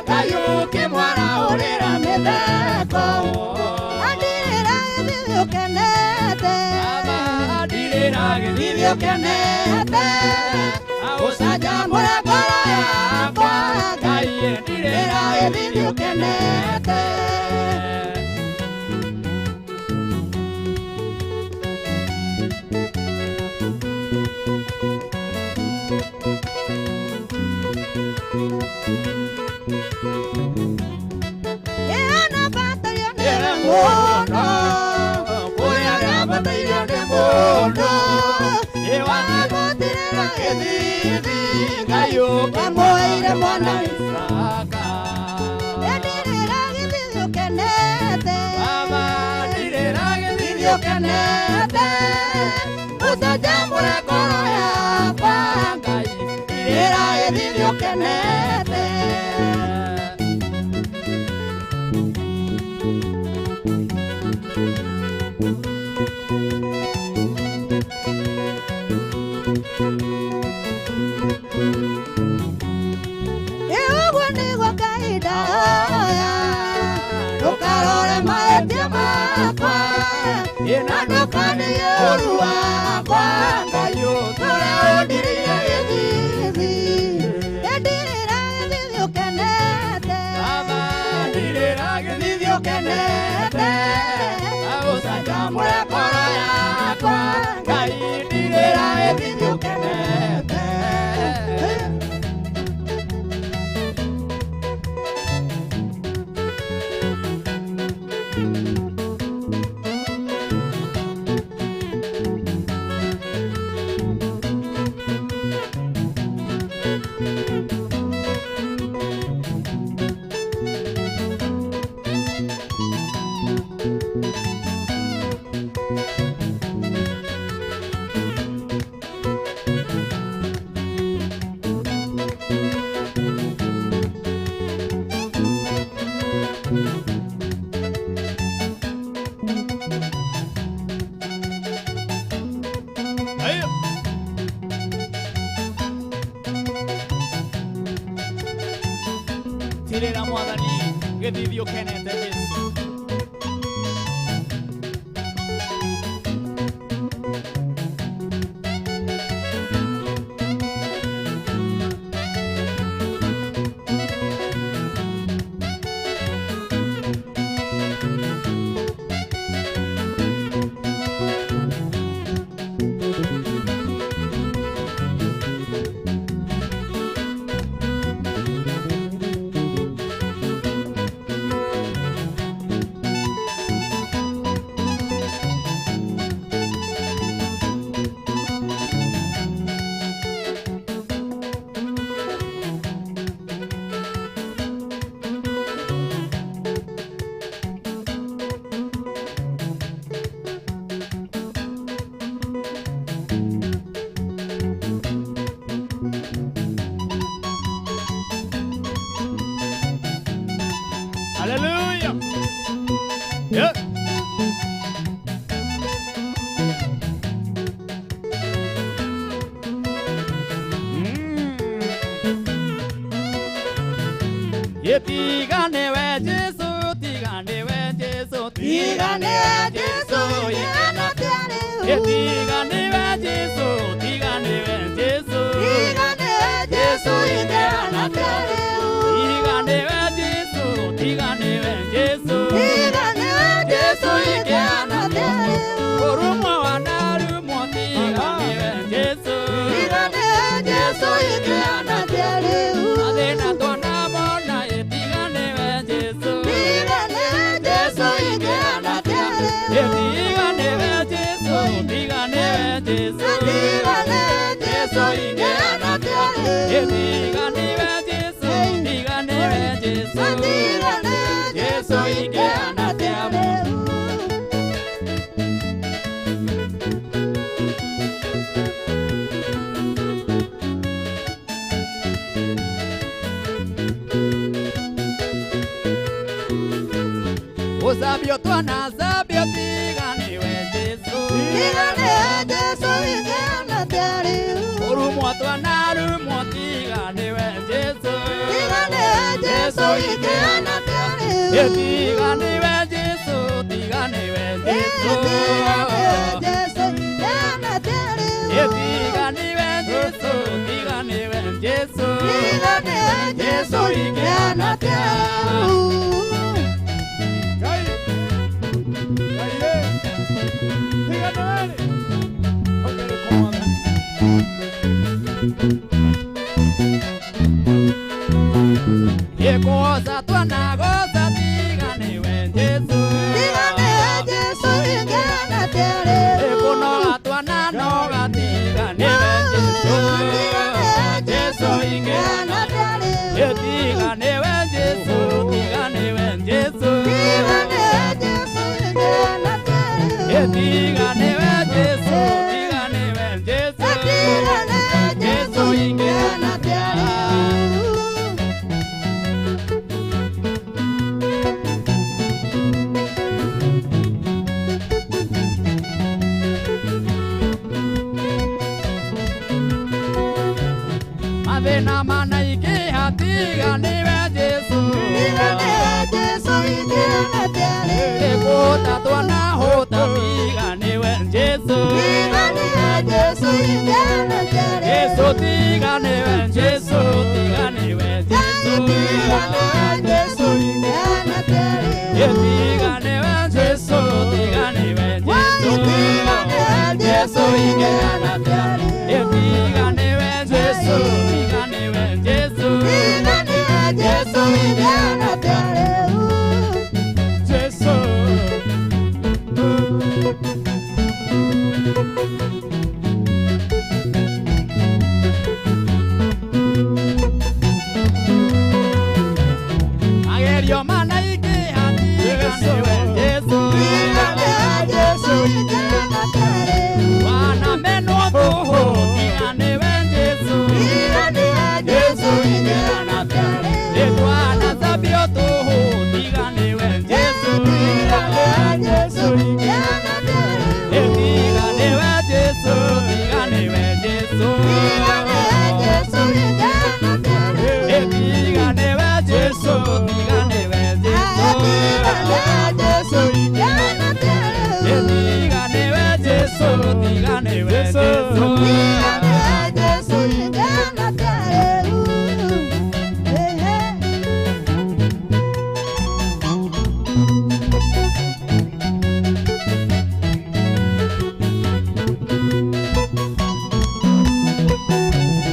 Kariuki mwana urira mitheko Adirira githithio kenete Adirira githithio kenete Ucanjamũre ngoro yakwa Ngai ndirira githithio kenete Mwire mwana Isaka Ndirira githithio kenete Baba ndirira githithio kenete Ucanjamũre ngoro yakwa Ngai ndirira githithio kenete Ina ndukani yoru wakwa Ngai utũre ũndirire gĩthithi Ndirira gĩthithi ũkenete Baba ndirira gĩthithi ũkenete Ũcanjamũre ngoro yakwa Ngai ndirira gĩthithi ũkenete Tirĩra mwathani gĩthithi ũkenete Jesu Tigane we Jesu, tigane we Jesu, tigane we Jesu, igana tiare. Tigane we Jesu, tigane we Jesu, tigane we Jesu, igana tiare. Tigane we Jesu, tigane we Jesu, tigane we Jesu, igana tiare. Orumo wanaru mo tigane we Jesu, tigane we Jesu, igana tiare. Adena tona mona tigane we Jesu, tigane we Jesu, igana tiare. Tigane we Jesu, tigane we Jesu, tigane we Jesu, igana tiare. Tigane we Jesu, tigane we Jesu, tigane we Jesu, igana tiare. Sabio twana sabio tigane we Jesu, tigane we Jesu, igana tiare. Orumo twana rumo tigane we Jesu, tigane we Jesu, igana tiare. Tigane we Jesu, tigane we Jesu, tigane we Jesu, igana tiare. Tigane we Jesu, tigane we Jesu, tigane we Jesu, igana tiare. Goza twana goza tigane we Jesu, tigane we Jesu, igana tiare. Kono twana noga tigane we Jesu, tigane we Jesu, igana tiare. Tigane we Jesu, tigane we Jesu, tigane we Jesu, igana tiare. Tigane we Jesu, tigane we Jesu, tigane we Jesu, igana tiare. Avena mana ike hatigane we Jesu, tigane we Jesu, igana tiare. Kota twana hota tigane we Jesu, tigane we Jesu, igana tiare. Jesu tigane we Jesu, tigane we Jesu, tigane we Jesu, igana tiare. Tigane we Jesu, tigane we Jesu, tigane we Jesu, igana tiare. Tigane we Jesu, tigane we Jesu, tigane we Jesu, igana tiare. Jesu. Agerio mana ike hatigane we Jesu, tigane we Jesu, igana tiare. Wana meno toho tigane we Jesu, tigane we Jesu, igana tiare. Wana sabio toho tigane we Jesu, tigane we Jesu, igana tiare. Tigane we Jesu, tigane we Jesu, tigane we Jesu, igana tiare. Tigane we Jesu, tigane we Jesu, tigane we Jesu, igana tiare. Tigane we Jesu, tigane we Jesu, tigane we Jesu, igana tiare.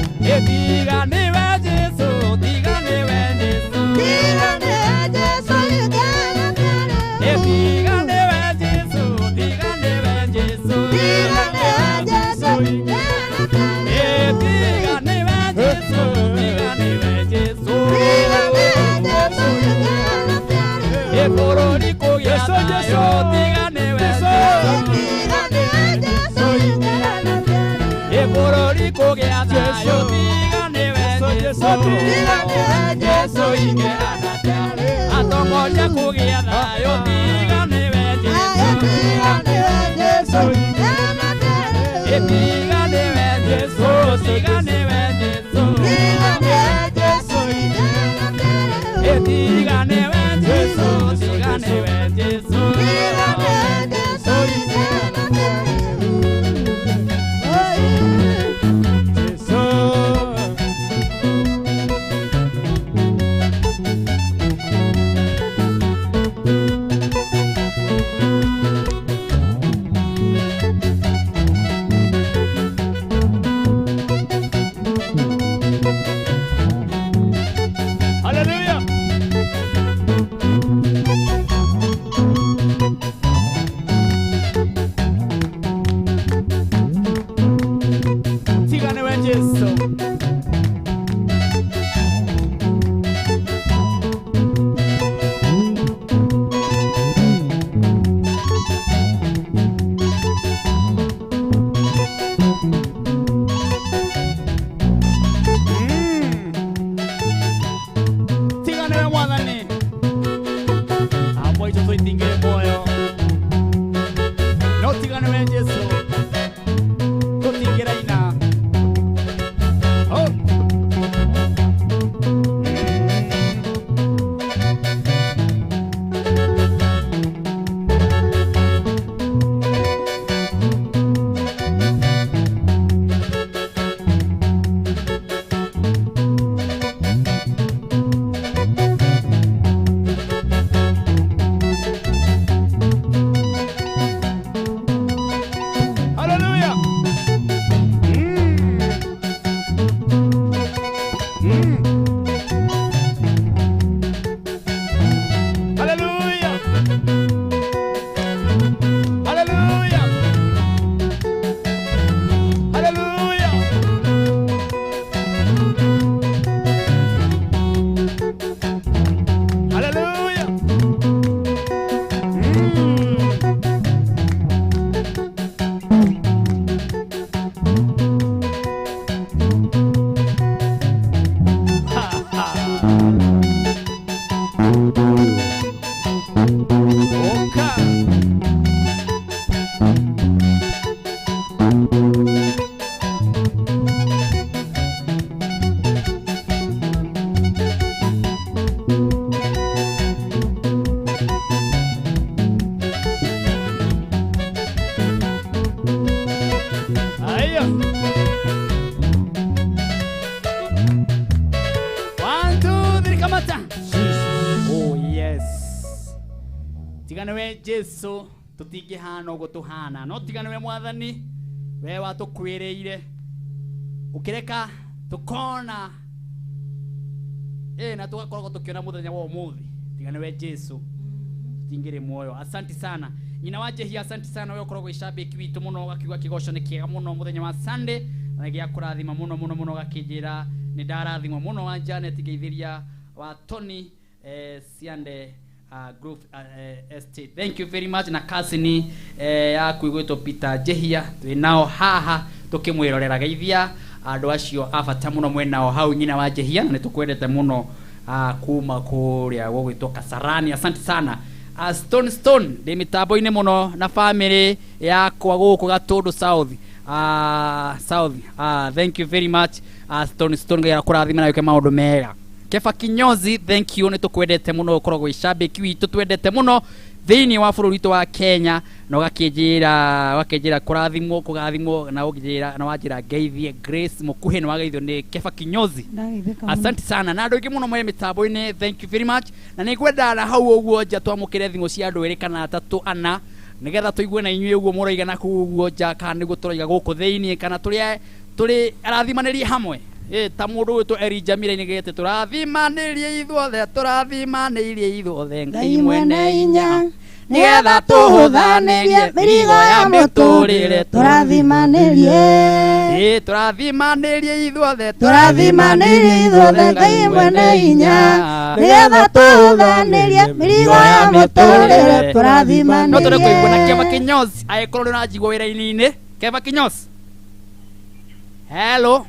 Tigane we Jesu, tigane we Jesu, tigane we Jesu, igana tiare. Tigane we Jesu, tigane we Jesu, tigane we Jesu, igana tiare. Tigane we Jesu, tigane we Jesu, tigane we Jesu, igana tiare. Koroni kogia tayo, tigane we Jesu, tigane we Jesu, igana tiare. Koroni kogia tayo, tigane we Jesu, tigane we Jesu, igana tiare. Atongoria kogia tayo, tigane we Jesu, tigane we Jesu, igana tiare. Tigane we Jesu, tigane we Jesu, tigane we Jesu, igana tiare. tigane Jesu Hallelujah. Tigane we Jesu. Tigane we mwathani. Hapo hicho tuitingire moyo. No tigane we Jesu. Tutingira ina. Oh. Hallelujah. Hallelujah. Hallelujah. Hallelujah. Hallelujah. Aya. 1, 2, 3 kamata. Oh yes. Tigane we Jesu tutingihana ugo tuhana no tigane we mwathani we watukwireire ukireka tukona na tugakorwo tukiona muthenya wa umuthi tigane we Jesu tutingire muoyo. Asante sana nyina waje hi, asante sana wewe ukoragwo icambiki witu muno gakiuga kigoco ni kiega muno muthenya wa Sunday na gia kurathima muno muno muno gakijira ni ndarathimwa muno wa Janet Geithiria wa Tony Siande group estate. Thank you very much na kasini ya kuigwetwo Peter Jehia twi nao haha tukimwirorera Geithia andu acio abata muno mwenao hau nyina wa Jehia na nitukwendete muno kuma kuria gwitwo Kasarani. Asante sana Stone de mitambo-ini muno na family yakwa guku Gatundu South. Thank you very much Stone ya kurathima na yuke maundu mega. Kefa Kinyozi, thank you, nitukwendete muno ukoragwo icambiki witu twendete muno thiini wa bururi witu wa Kenya na wakijira kurathimwo kugathimwo na ukijira na wajira Geithie Grace mukuhe na wageithio ni Kefa Kinyozi. Asante sana na andu ingi muno mwe mitambo-ini, thank you very much na nigwenda na hau uguo nja twamukire thimo cia andu eri kana atatu ana nigetha tuigue na inyue uguo muraiga na kuguo nja kana niguo turaiga guku thiini kana turi arathimanĩrie hamwe ta mundu witu eri Jamila nigete turathimanĩrie ithuothe Ngai mwene inya nigetha tuhuthanĩrie mĩrigo ya mũtũrĩre turathimanĩrie ithuothe Ngai mwene inya nigetha tuhuthanĩrie mĩrigo ya mũtũrĩre turathimanĩrie. No tũrĩ kũigua na Kefa Kinyozi agĩkorwo na njigua wĩra-inĩ. Kefa Kinyozi, hello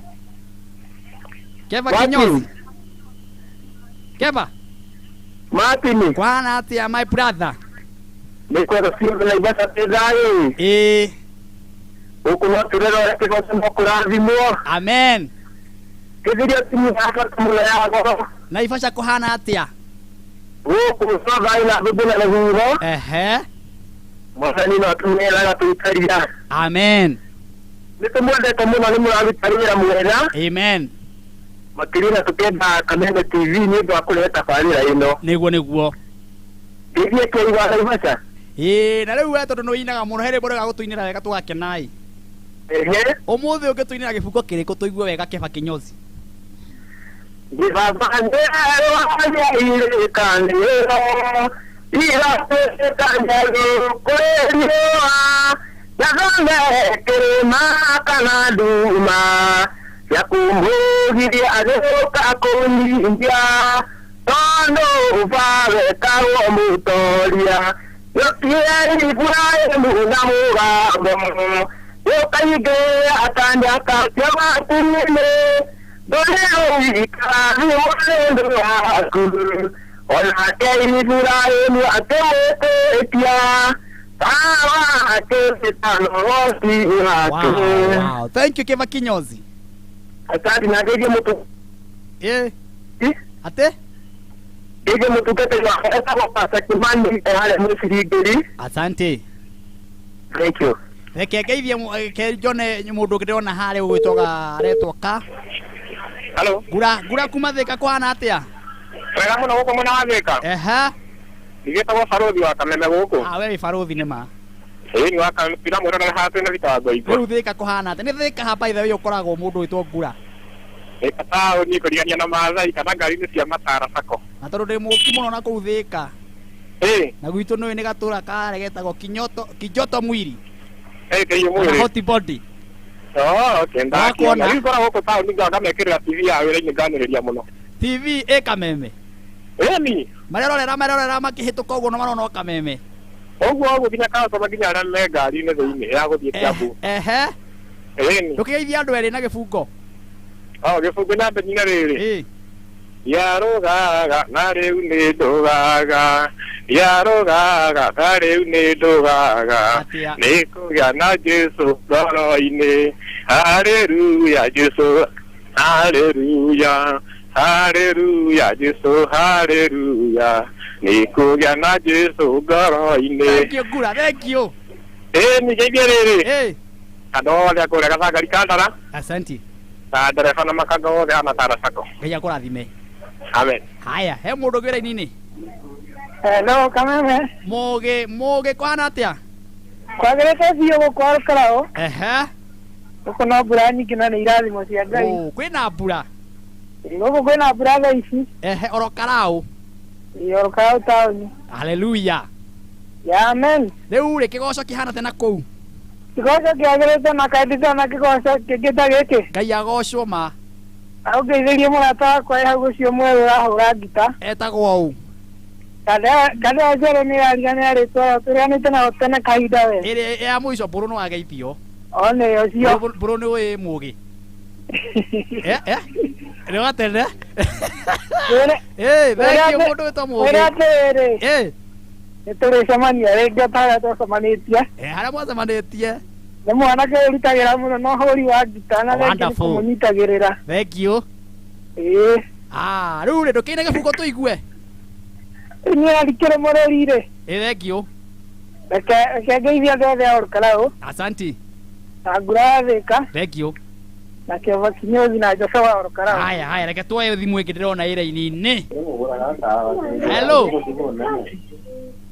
Kefa Kinyozi. Kefa Martin, kwana atia my brother. Nikwenda sio na ibasa tezai. Ukuno turero yake kwa sababu kurathimwo. Amen. Kiziria timu hapa tumula yako. Na ifasha kuhana atia. Kusoga ila bibula na huro. Mwathani no tumela tuikaria. Amen. Nitumwendete muno ni mũrarutaĩra mwega. Amen. Makĩria tukenda Kameme TV nĩ ũndũ wa kũrehe tabarĩra ĩno. Nĩguo. Ndithie kĩigua Naivasha. Na rĩu we tondũ nĩũinaga mũno herĩ mbũrega gũtũinĩra wega tũgakenai. Ũmũthĩ ũngĩtũinĩra gĩbungo kĩrĩkũ tũigue wega Keba Kinyozi? Yakumbugiria agoka kuninja tondo uvave kawo mutoria yokieni furae muna mugambo yokaige atanda kasya batumile doleo ikari wendo yaku ona keini furae mu atemetetia tawa kesitano wosi yaku. Wow, thank you Keba Kinyozi. Asante na kege mtu. Ate? Kege mtu kete na esa kwa pasa kimani hale musirigiri. Asante. Thank you. Reke geithie ke Jone mundu ndirona hare gwitoga retwo ka. Hello. Gura kuma thika kwana atia? Wega muno guko muna wathika. Ndigitagwo Farothi wa Kameme guku. We Farothi nĩ ma. Ni wa Kameme mwera na hatu na thitango ipo. Rĩu thika kuhana ate nĩ thika hapa ithe we ukoragwo mundu witwo Ngura. Eka ni kurigania na Maathai kana ngari-inĩ cia Matara Sacco. Na tondũ ndĩ mũki mũno na kũu thika. Na gwitũ nĩ gatũra kare getagwo Kinyoto Mwiri. Kĩyo mwiri. Hot body. Okay, ndakuona. Rĩu koragwo kũ taũni ni ngamekĩrĩra TV ya wĩra-inĩ nganĩrĩria mũno. TV Kameme. Ni marerorera makĩhĩtũka ũguo no marona Kameme. Oguo nginya kaũtoma nginya arĩa me ngari-inĩ thĩinĩ ya gũthiĩ Kiambu. Ndũkĩgeithia andũ erĩ na gĩbungo. Gĩbungo na mbenyina rĩrĩ. Yarũgaga na rĩu nĩ ndũgaga. Yarũgaga na rĩu nĩ ndũgaga. Nĩ kũgĩa na Jesũ ngoro-inĩ. Haleluya Jesũ. Haleluya. Haleluya Jesũ. Haleluya. Ni kũgĩa na Jesũ ngoro-inĩ. Thank you Ngura, thank you. Ni geithie rĩrĩ. Andũ othe akũrĩa gacangari kandara. Asante. Na ndereba na makanga othe a Matara Sacco. Ngai akũrathime. Amen. Haya, he mũndũ wĩra-inĩ. Hello Kameme. Mũgĩ kwana atĩa? Kwagĩrĩte biũ gũkũ Olkarao. Gũkũ no mbura nyingĩ na nĩ irathimo cia Ngai. Kwĩna mbura? Gũkũ kwĩna mbura thaa ici. Olkarao. Olkarao taũni. Haleluya. Amen. Rĩu rĩ kĩgoco kĩhana atĩa na kũu? Kĩgoco kĩagĩrĩte na kaendete na kĩgoco kĩngĩ ta gĩkĩ. Ngai agocwo ma. Aũngeithĩrie mũrata wakwa hau ũcio mwerũ ũrahũra ngita. Etagwo ũũ? Kada Jeremy arigania rĩtwa tũrĩanĩte nao tene kahinda we. Ĩrĩ ya mũico mbũrũ nĩ wageithio. Nĩ ũcio. Mbũrũ nĩ wĩ mũgĩ. Nĩ watene? Thengi mũndũ wĩtwo mũgĩ. Wĩra atĩrĩ. Nĩtũrĩcemania rĩngĩ tarĩa tũcemanĩtie. Harĩa mwacemanĩtie? Nĩ mwanake ũrutagĩra mũno no hũri wa ngita na rĩngĩ nĩkũmũnyitagĩrĩra. Thank you. Rĩu rĩ ndũkĩine gĩbungo tũigue? Niĩ arikĩre mũrũri-rĩ. Thank you. Reke ngeithia andũ othe a Olkarao. Asante. Na Ngura ya Thĩka. Thank you. Na Keba Kinyozi na Joshua wa Olkarao. Haya, reke tuoye thimũ ĩngĩ ndĩrona ĩra-inĩ.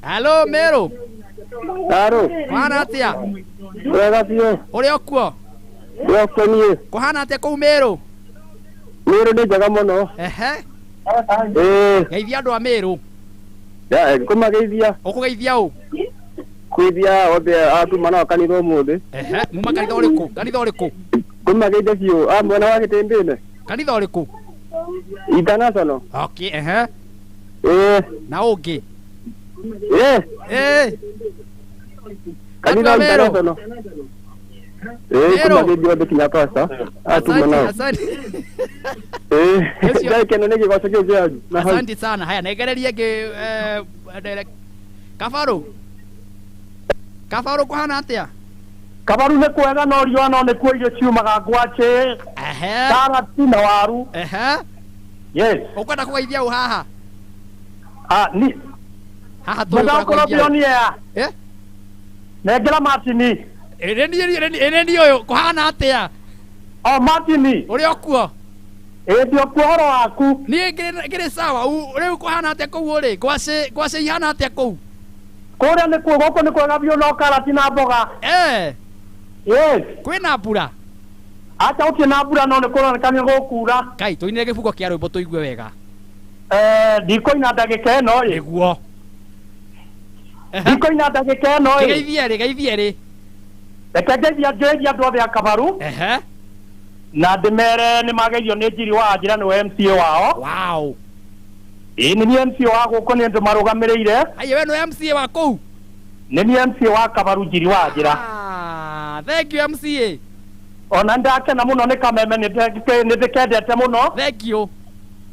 Hello Meru. Kũhana atĩa? Wega biũ. Ũrĩ o kuo? Ndĩrokwo niĩ. Kũhana atĩa kũu Meru? Meru nĩ njega mũno. Geithia andũ a Meru. Kũmageithia. Ũkũgeithia ũ? Kũgeithia othe atuma nao kanitha ũmũthĩ. Muma kanitha ũrĩkũ? Kanitha ũrĩkũ? Kũmageithia biũ mwena wa Gĩtĩmbĩ-inĩ. Kanitha ũrĩkũ? International. Okay, na ũngĩ? Kanitha International. Kũmageithia othe kinya pasta atuma nao. Keno nĩ gĩgoco kĩu kĩanyu. Asante sana. Haya, negererie ngĩ Kabaru kũhana atĩa? Kabaru nĩ kwega no riũa no nĩkuo irio ciumaga ngwacĩ. Karati na waru. Ũkwenda kũgeithia ũ haha? ni haha Mudakora bionia. Negera Martini. Erendi oyo kuhana atia. Martini. Uri okuo. Ndio kuhoro waku. Ni ngire sawa. Uri kuhana atia kou uri. Gwase ihana atia kou. Kuria ni kuo goko ni kwega bio no karati na mboga. Yes. Kwina mbura. Acha ukie na mbura no ni kuronekania gukura. Kai tuinire gibugo kia rwimbo tuigue wega. Ndiko ina ndagika ino ri. Niguo. Ndiko ina ndagika ino ri. Geithia ri. Reke ngeithia andu othe a Kabaru. Na ndimere ni mageithio ni njiri wa njira ni MCA wao. Wow. Ni MCA wa guko ni ndu marugamirire. Ayo we no MCA wa kou. Ni MCA wa Kabaru njiri wa njira. Thank you MCA. Ona ndakena muno ni Kameme ni ndikendete muno. Thank you.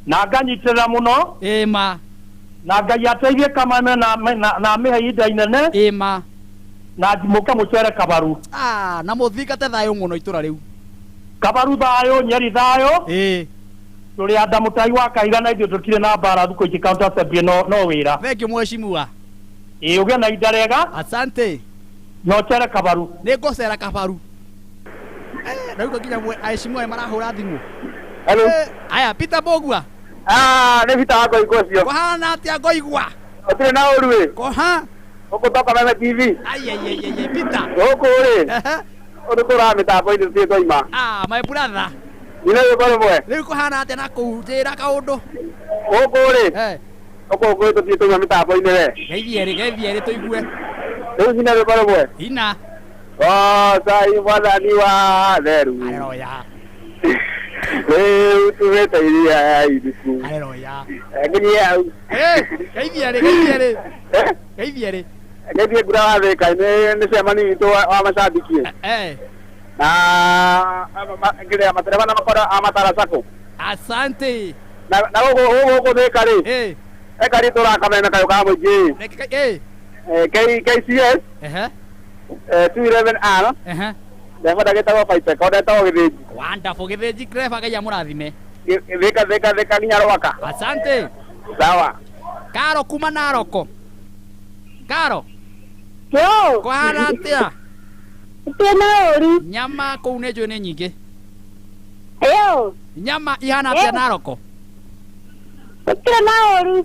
Na nganyitira muno. Ma. Na Ngai ateithie Kameme na mihe ida inene. Ma. Na ndimuke mucere Kabaru. Na muthingate thayo muno itura riu. Kabaru thayo, Nyeri thayo. Tuli anda mutai wa kaigana ithu tukire na bara thuko iki counter assembly no wira. Thank you mheshimiwa. Ugia na ida rega. Asante. No cere Kabaru. Ni ngocera Kabaru. Na uko kinya mheshimiwa marahura thimu. Hello. Aya Peter Bogua. Ni Peter wako ikocio. Kohana atia ngoigwa. Otire na urue. Koha. Uko toka Kameme TV. Ai Peter. Uko uri. Urukura mitambo ini tie koima. My brother. Ina yobaro mwe. Riu kohana atia na kou njira kaundu. Uko uri. Uko gwetu tie koima mitambo ini we. Geithia ri tuigue. Riu ina yobaro mwe. Ina. Sai mwathani wa theru. Haleluya. Tuweta iria idiku. Haleluya. Nginya. Geithia ri. Geithia ri. Geithia ngura wa thika ni cemani witu wa macambiki. Na ngire matereba na makora amatara sako. Asante. Na go thika ri. Ekari tora Kameme kayo ka muji. KCS. 211R. Ndemo ndagetawa fight record tawo githiji. Wonderful githiji greva ga ya murathime. Thika nginya rwaka. Asante. Sawa. Karo kuma Naroko. Karo. Yo. Kohana atia. Tena uri. Nyama kou ne jone nyingi. Yo. Nyama ihana atia Naroko. Tena uri.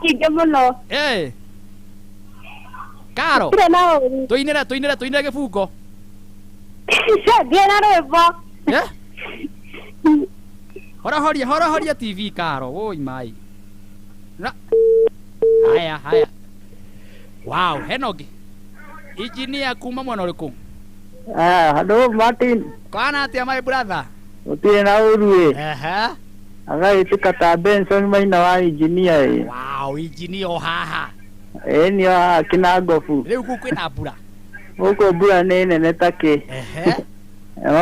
Sige muno. Karo. Tuinire gifungo. Gera rwimbo. Horia TV Karo. Oi mai. Haya. Wow, Henogi. Engineer kuma mwana uriku. Hello Martin. Kohana atia my brother. Utire na urue. Agaitika ta Benson maina wa engineer. Wow, engineer haha. Ni akina ngofu. Riu ku kwina mbura. Uko mbura ni nene take.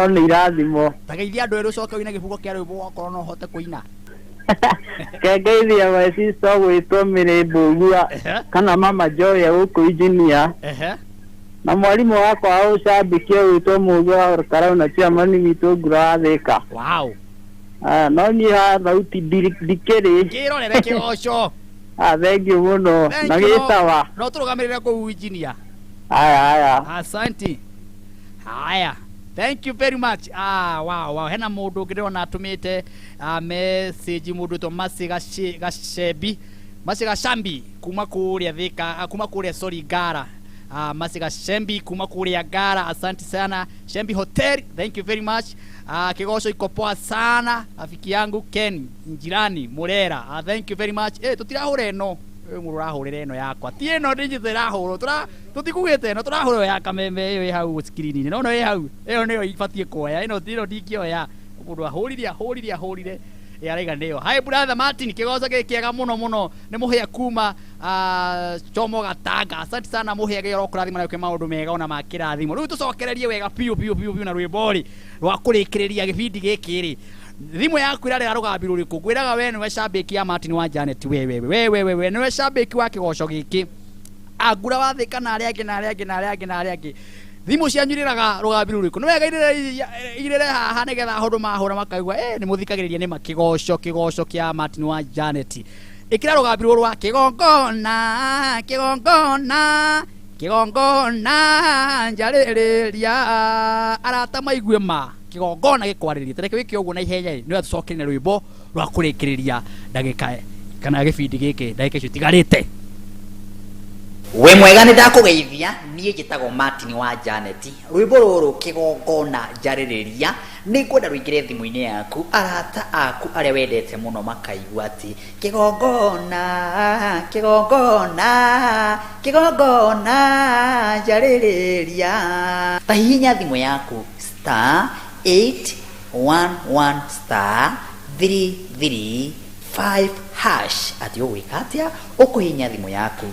Ni irathimo. Tageithia andu eru coka wina gibugo kia rwimbo wakorwo no hote kuina. Kegeithia my sister gwitwo Mirembugua kana mama Joy uko engineer. Na mwalimu wako au shabiki witwo Mugo wa Karau na chairman witwo Ngura Thika. Wow. No ni ha thauti dikiri. Kirorere kigoco. Thank you muno. Na gitawa. No turugamirire ku engineer. Aya. Asante. Haya. Thank you very much. Wow. Hena mundu ngirona atumite message mundu to Masiga Shambi kuma kuria Thika, kuma kuria Ngara. Masiga Shambi kuma kuria Ngara. Asante sana. Shambi Hotel. Thank you very much. Kigoco iko poa sana. Rafiki yangu Ken Njirani Murera. Thank you very much. Tutirahura no. Murahurire no yakwa. Tie no ndinjithirahuro. Tutikugite no turahuro ya Kameme iyo hau screen-ini. No hau. Iyo niyo ibatie kuoya. Ino ndingioya. Mundu ahurire. Yarega ndio. Hi brother Martin, kigoco kiega muno. Ni muhia kuma Chomo Gatanga. Asante sana muhia gero kurathima na maundu mega ona makirathimo. Riu tucokererie wega piu na rwibori rwa kurikiriria gibindi giki ri. Thimu yaku irarega rugambi ruriku. Gwiraga we niwe shabiki ya Martin wa Janet wewe niwe shabiki wa kigoco giki. Agura wa Thika na aria angi. thimu cianyuriraga rugambi ruriku no wega irere haha nigetha hondu mahura makaigua ni muthikagiriria ni makigosho kia Martin wa Janet ikira rugambi rwa kigongona njaririria arata maigue ma kigongona gikwariria tereke wiki uguo na ihenya ni atucokerere rwimbo rwa kurikiriria ndagika kana gibindi giki ndagika icio tigarite. We mwega ni ndakugeithia nie njitagwo Martin wa Janet rwimbo ruru kigongona njaririria ni kwenda ruingire thimu-ini yaku arata aku aria wendete muno makaigua ati kigongona njaririria tahihinya thimu yaku *811*335# ati ugwika atia ukuhinya thimu yaku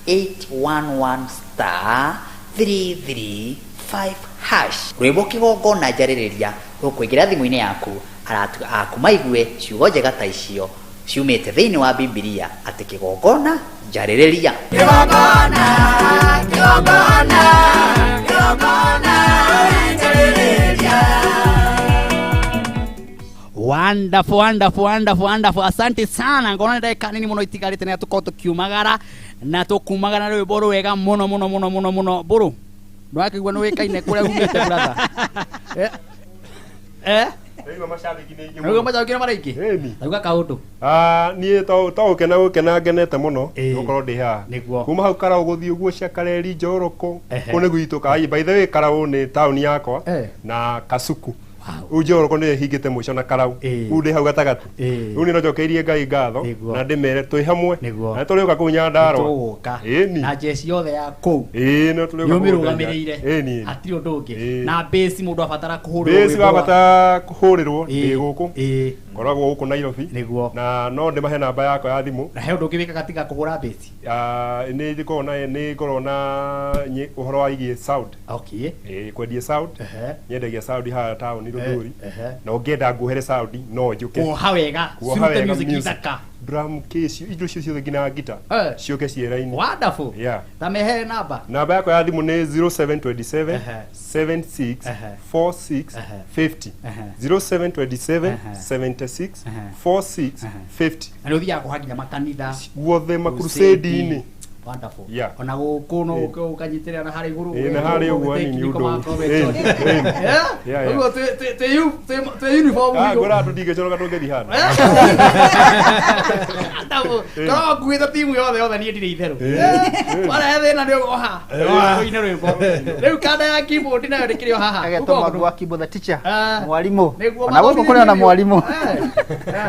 *811*335# rwimbo kigongona njaririria rukuingira thimu-ini yaku aratu aku maigue ciugo njega ta icio ciumite thiini wa Biblia ati kigongona njaririria Wonderful. Asante sana. Ngona ndeka nini muno itigarite na tuko tukiumagara na tukumagara na rwimbo rwega muno buru. Ndwakigwa no wekaine kuria humite brother. Ndio mashabiki ni ingi. Ndio mashabiki maraiki. Ndauga kaundu. Nie to ukena ngenete muno ukorwo ndi ha. Kuma hau kara uguthii uguo cia Kareri Njoroko. Kune gwituka by the way Karau ni town yakwa na Kasuku. Ujoroko ni hingite muico na Karau. Undi hau gatagati. Riu ni njokeirie Ngai ngatho na ndimere twi hamwe. Na turiuka ku Nyandarua. Na jesi yothe ya kou. No turiuka. Yumirugamirire. Atiri undu ungi. Na base mundu abatara kuhurirwo. Base wabata kuhurirwo ndi guku. Koragwo guku Nairobi. Na no ndimahe namba yakwa ya thimu. Na he undu ngibika katika kuhura base. Ni ngorwo na uhoro wa igie sound. Okay. Kwendie sound. Nyendagia sound ha town Ruguri. Na ungenda nguhere sound no njuke. Kuoha wega. Surute music ithaka. Drum case indo ciothe ngina guitar. Cioke cieraini. Wonderful. Yeah. Tamehe namba. Namba yakwa ya thimu ni 0727 76 46 50. 0727 76 46 50. Na uthia kuhagia makanitha. Guothe makrusedi-ini. Wonderful. Yeah. Ona guku no ukanyitirira na hari iguru. Na hari uguo ni undu. Yeah. Uguo te uniform uguo. Gora tudige choro katongethi hana. Atabu. Koro kuita timu yothe ni ndire itheru. Wala thina ni oha. Ine rwimbo. Riu kada ya keyboard nayo ndikirio haha. Agetoma gwa keyboard the teacher. Mwalimu. Na wewe uko na mwalimu.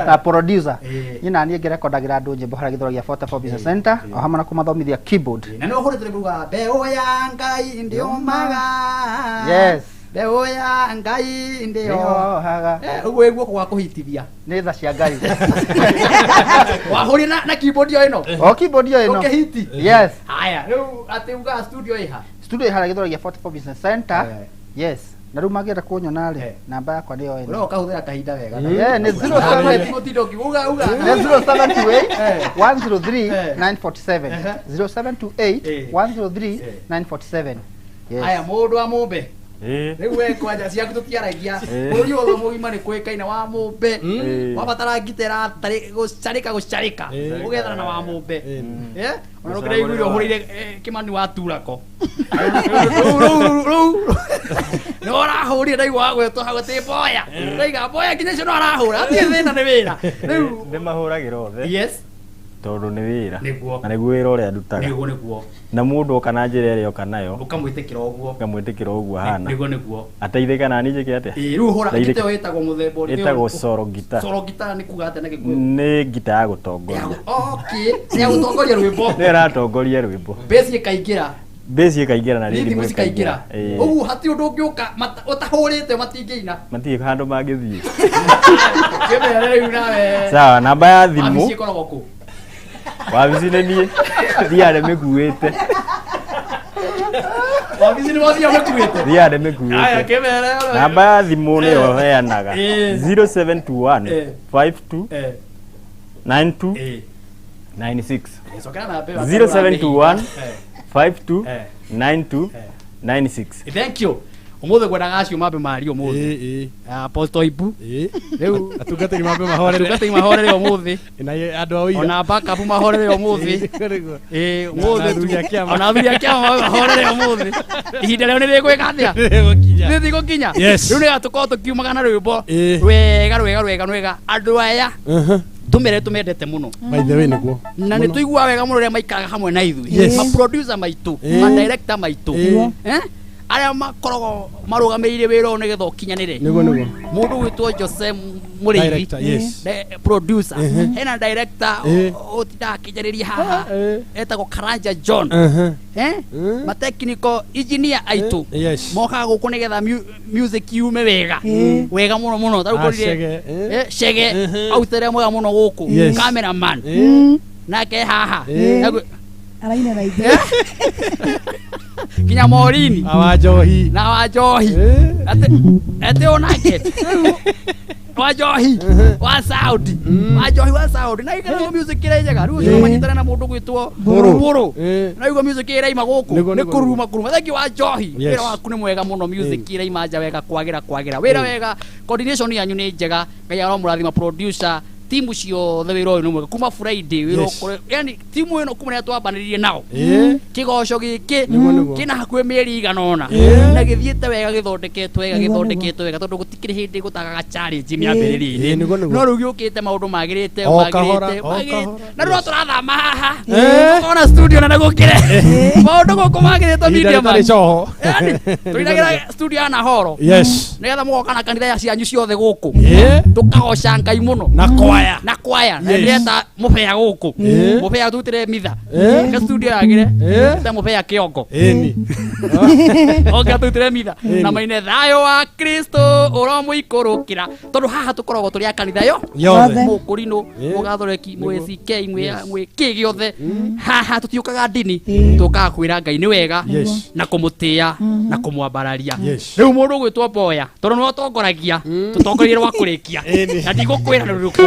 Na producer. Ina ni ngerekodagira andu nyimbo hara githoro gia 44 Business Center. O hamwe na kumathomithia keyboard. Na no hore tulibuga beo ya Ngai ndio maga. Yes. Beo ya Ngai ndio haga. Uguo eguo kwa kuhitithia. Ni tha cia Ngai. Wahuri na keyboard yo ino. O keyboard yo ino. Ukehiti. Yes. Haya, riu ati uga studio iha. Studio hara githoro gia 44 Business Center. Yes. Na riu magienda kunyona ri namba yakwa ndio ino. Ro kahuthira kahinda wega. Ni 0728 103 947. 0728 103 947. Yes. Aya mundu wa mumbe. Riu we kwanja ciaku tutiaragia. Muri othe mugima ni kwikaina wa mumbe. Wabatara ngitera tari gucarika. Ugethana na wa mumbe. Ona rukira igwiro hurire kimani wa turako. No arahurire ndaigwa gwetwo hagute boya. Ndaiga boya kinya cio no arahura. Atie thina ni wira. Riu ni mahuragira othe. Yes. Tondu ni wira. Na niguo wira uria ndutaga. Niguo. Na mundu kana njira iria oka nayo. Ukamwitikira uguo. Ukamwitikira uguo hana. Niguo. Ateithika na ni njike atia. Riu hura ngite wetagwo muthembo uri. Etagwo soro gita. Soro gita ni kuga atia na gikuyu. Ni gita ya gutongoria. Okay. Ni ya gutongoria rwimbo. Ni ratongoria rwimbo. Besi ikaingira. Besi ikaingira na rhythm ikaingira. Ugu hati undu ungiuka utahurite matingiina. Matige handu mangithie. Kemere riu nawe. Sawa, namba ya thimu. Amisi ikoragwo ku. Wabici nĩ niĩ thiarĩ mĩkuĩte. Wabici nĩ wathia mĩkuĩte. Thiarĩ mĩkuĩte. Aya kĩmere. Namba ya thimũ nĩyo heanaga 0721 52 92 96. 0721 52 92 96. Thank you. Umuthe gwenda gacio mabe mari umuthe. Apostle Ibu. Riu atungatiri mabe mahorere. Atungatiri mahorere umuthe. Na andu a uira. Ona baka bu mahorere umuthe. Umuthe. Ona thuria kia mahorere umuthe. Ihinda leo nire gwika atia? Nire gukinya. Riu ni gatuko tukiumaga na rwimbo. Wega. Andu aya. Tumendete muno. By the way niguo. Na ni tuigua wega muno ria maikaraga hamwe na ithui. Ma producer maitu, ma director maitu. Aria makorogo marugamirire wira one getho kinyanire. Niguo. Mundu witwo Jose Murithi. Director, yes. Producer. Hena director otida kinyaniriria haha. Etagwo Karanja John. Ma technical engineer aitu. Moka guku nigetha music yume wega. Wega muno. Taru kurire. Shege. Autere mwega muno guku. Cameraman. Nake haha. Araina raidi. Kinya morini. Awajohi. Na wajohi. Ate onake. Wajohi. Wa Saudi. Wajohi wa Saudi. Na ikana music ira njega. Riu cyo manyitana na mundu gwitwo Buru. Na yugo music ira ima guku. Ni kuruma. Thank wajohi. Wira waku ni mwega muno music ira ima nja wega kwagira. Wira wega. Coordination yanyu ni njega. Ngai aramurathima producer. Timu cio the wiro no kuma Friday wiro yani timu ino kuma twambanirie nao kigoco giki kina hakwe meri iganona na githiete wega githondeketwe wega tondu gutikiri hindi gutagaga challenge miambiririe no rugi ukite maundu magirite na ro turathama haha ona studio na nagukire maundu guku magirite media man yani tuinagira studio na horo nigetha mugoka na kanitha cianyu ciothe guku tukagoca Ngai muno na kwaya ndireta mupea guku mupea tutire mitha ka studio yagire ta mupea kiongo oga tutire mitha na maine thayo wa Kristo uramuikurukira tondu haha tukorogo turi akanitha yo mukurino mugathoreki mwecike mwe kigiothe haha tutiukaga dini tukakwira Ngai ni wega na kumutia na kumwambararia riu mundu gwitwo boya tondu no tongoragia tutongorie rwa kurikia na ndigukwira ruruko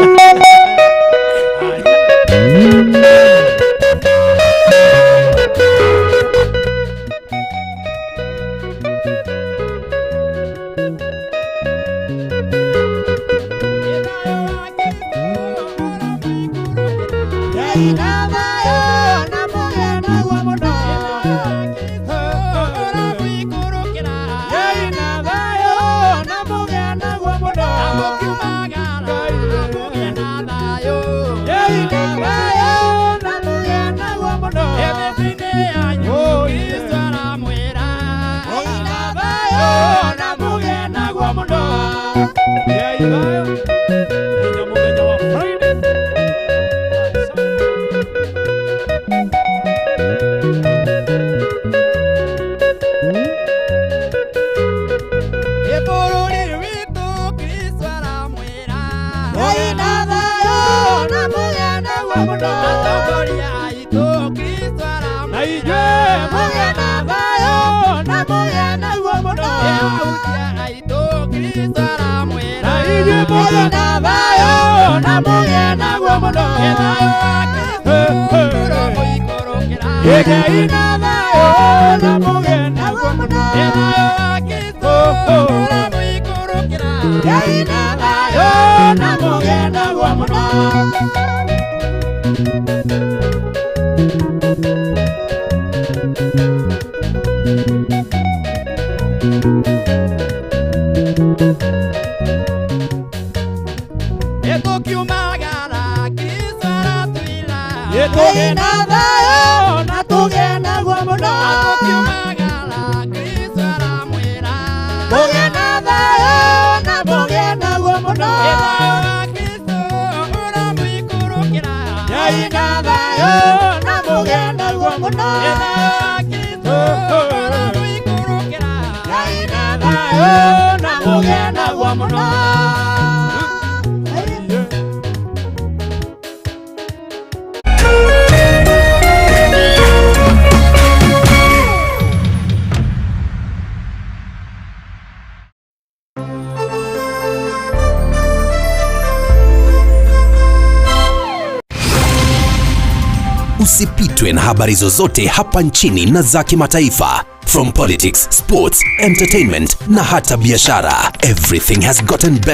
Usipitwe na habari zozote hapa nchini na za kimataifa. From politics, sports, entertainment na hata biashara. Everything has gotten better.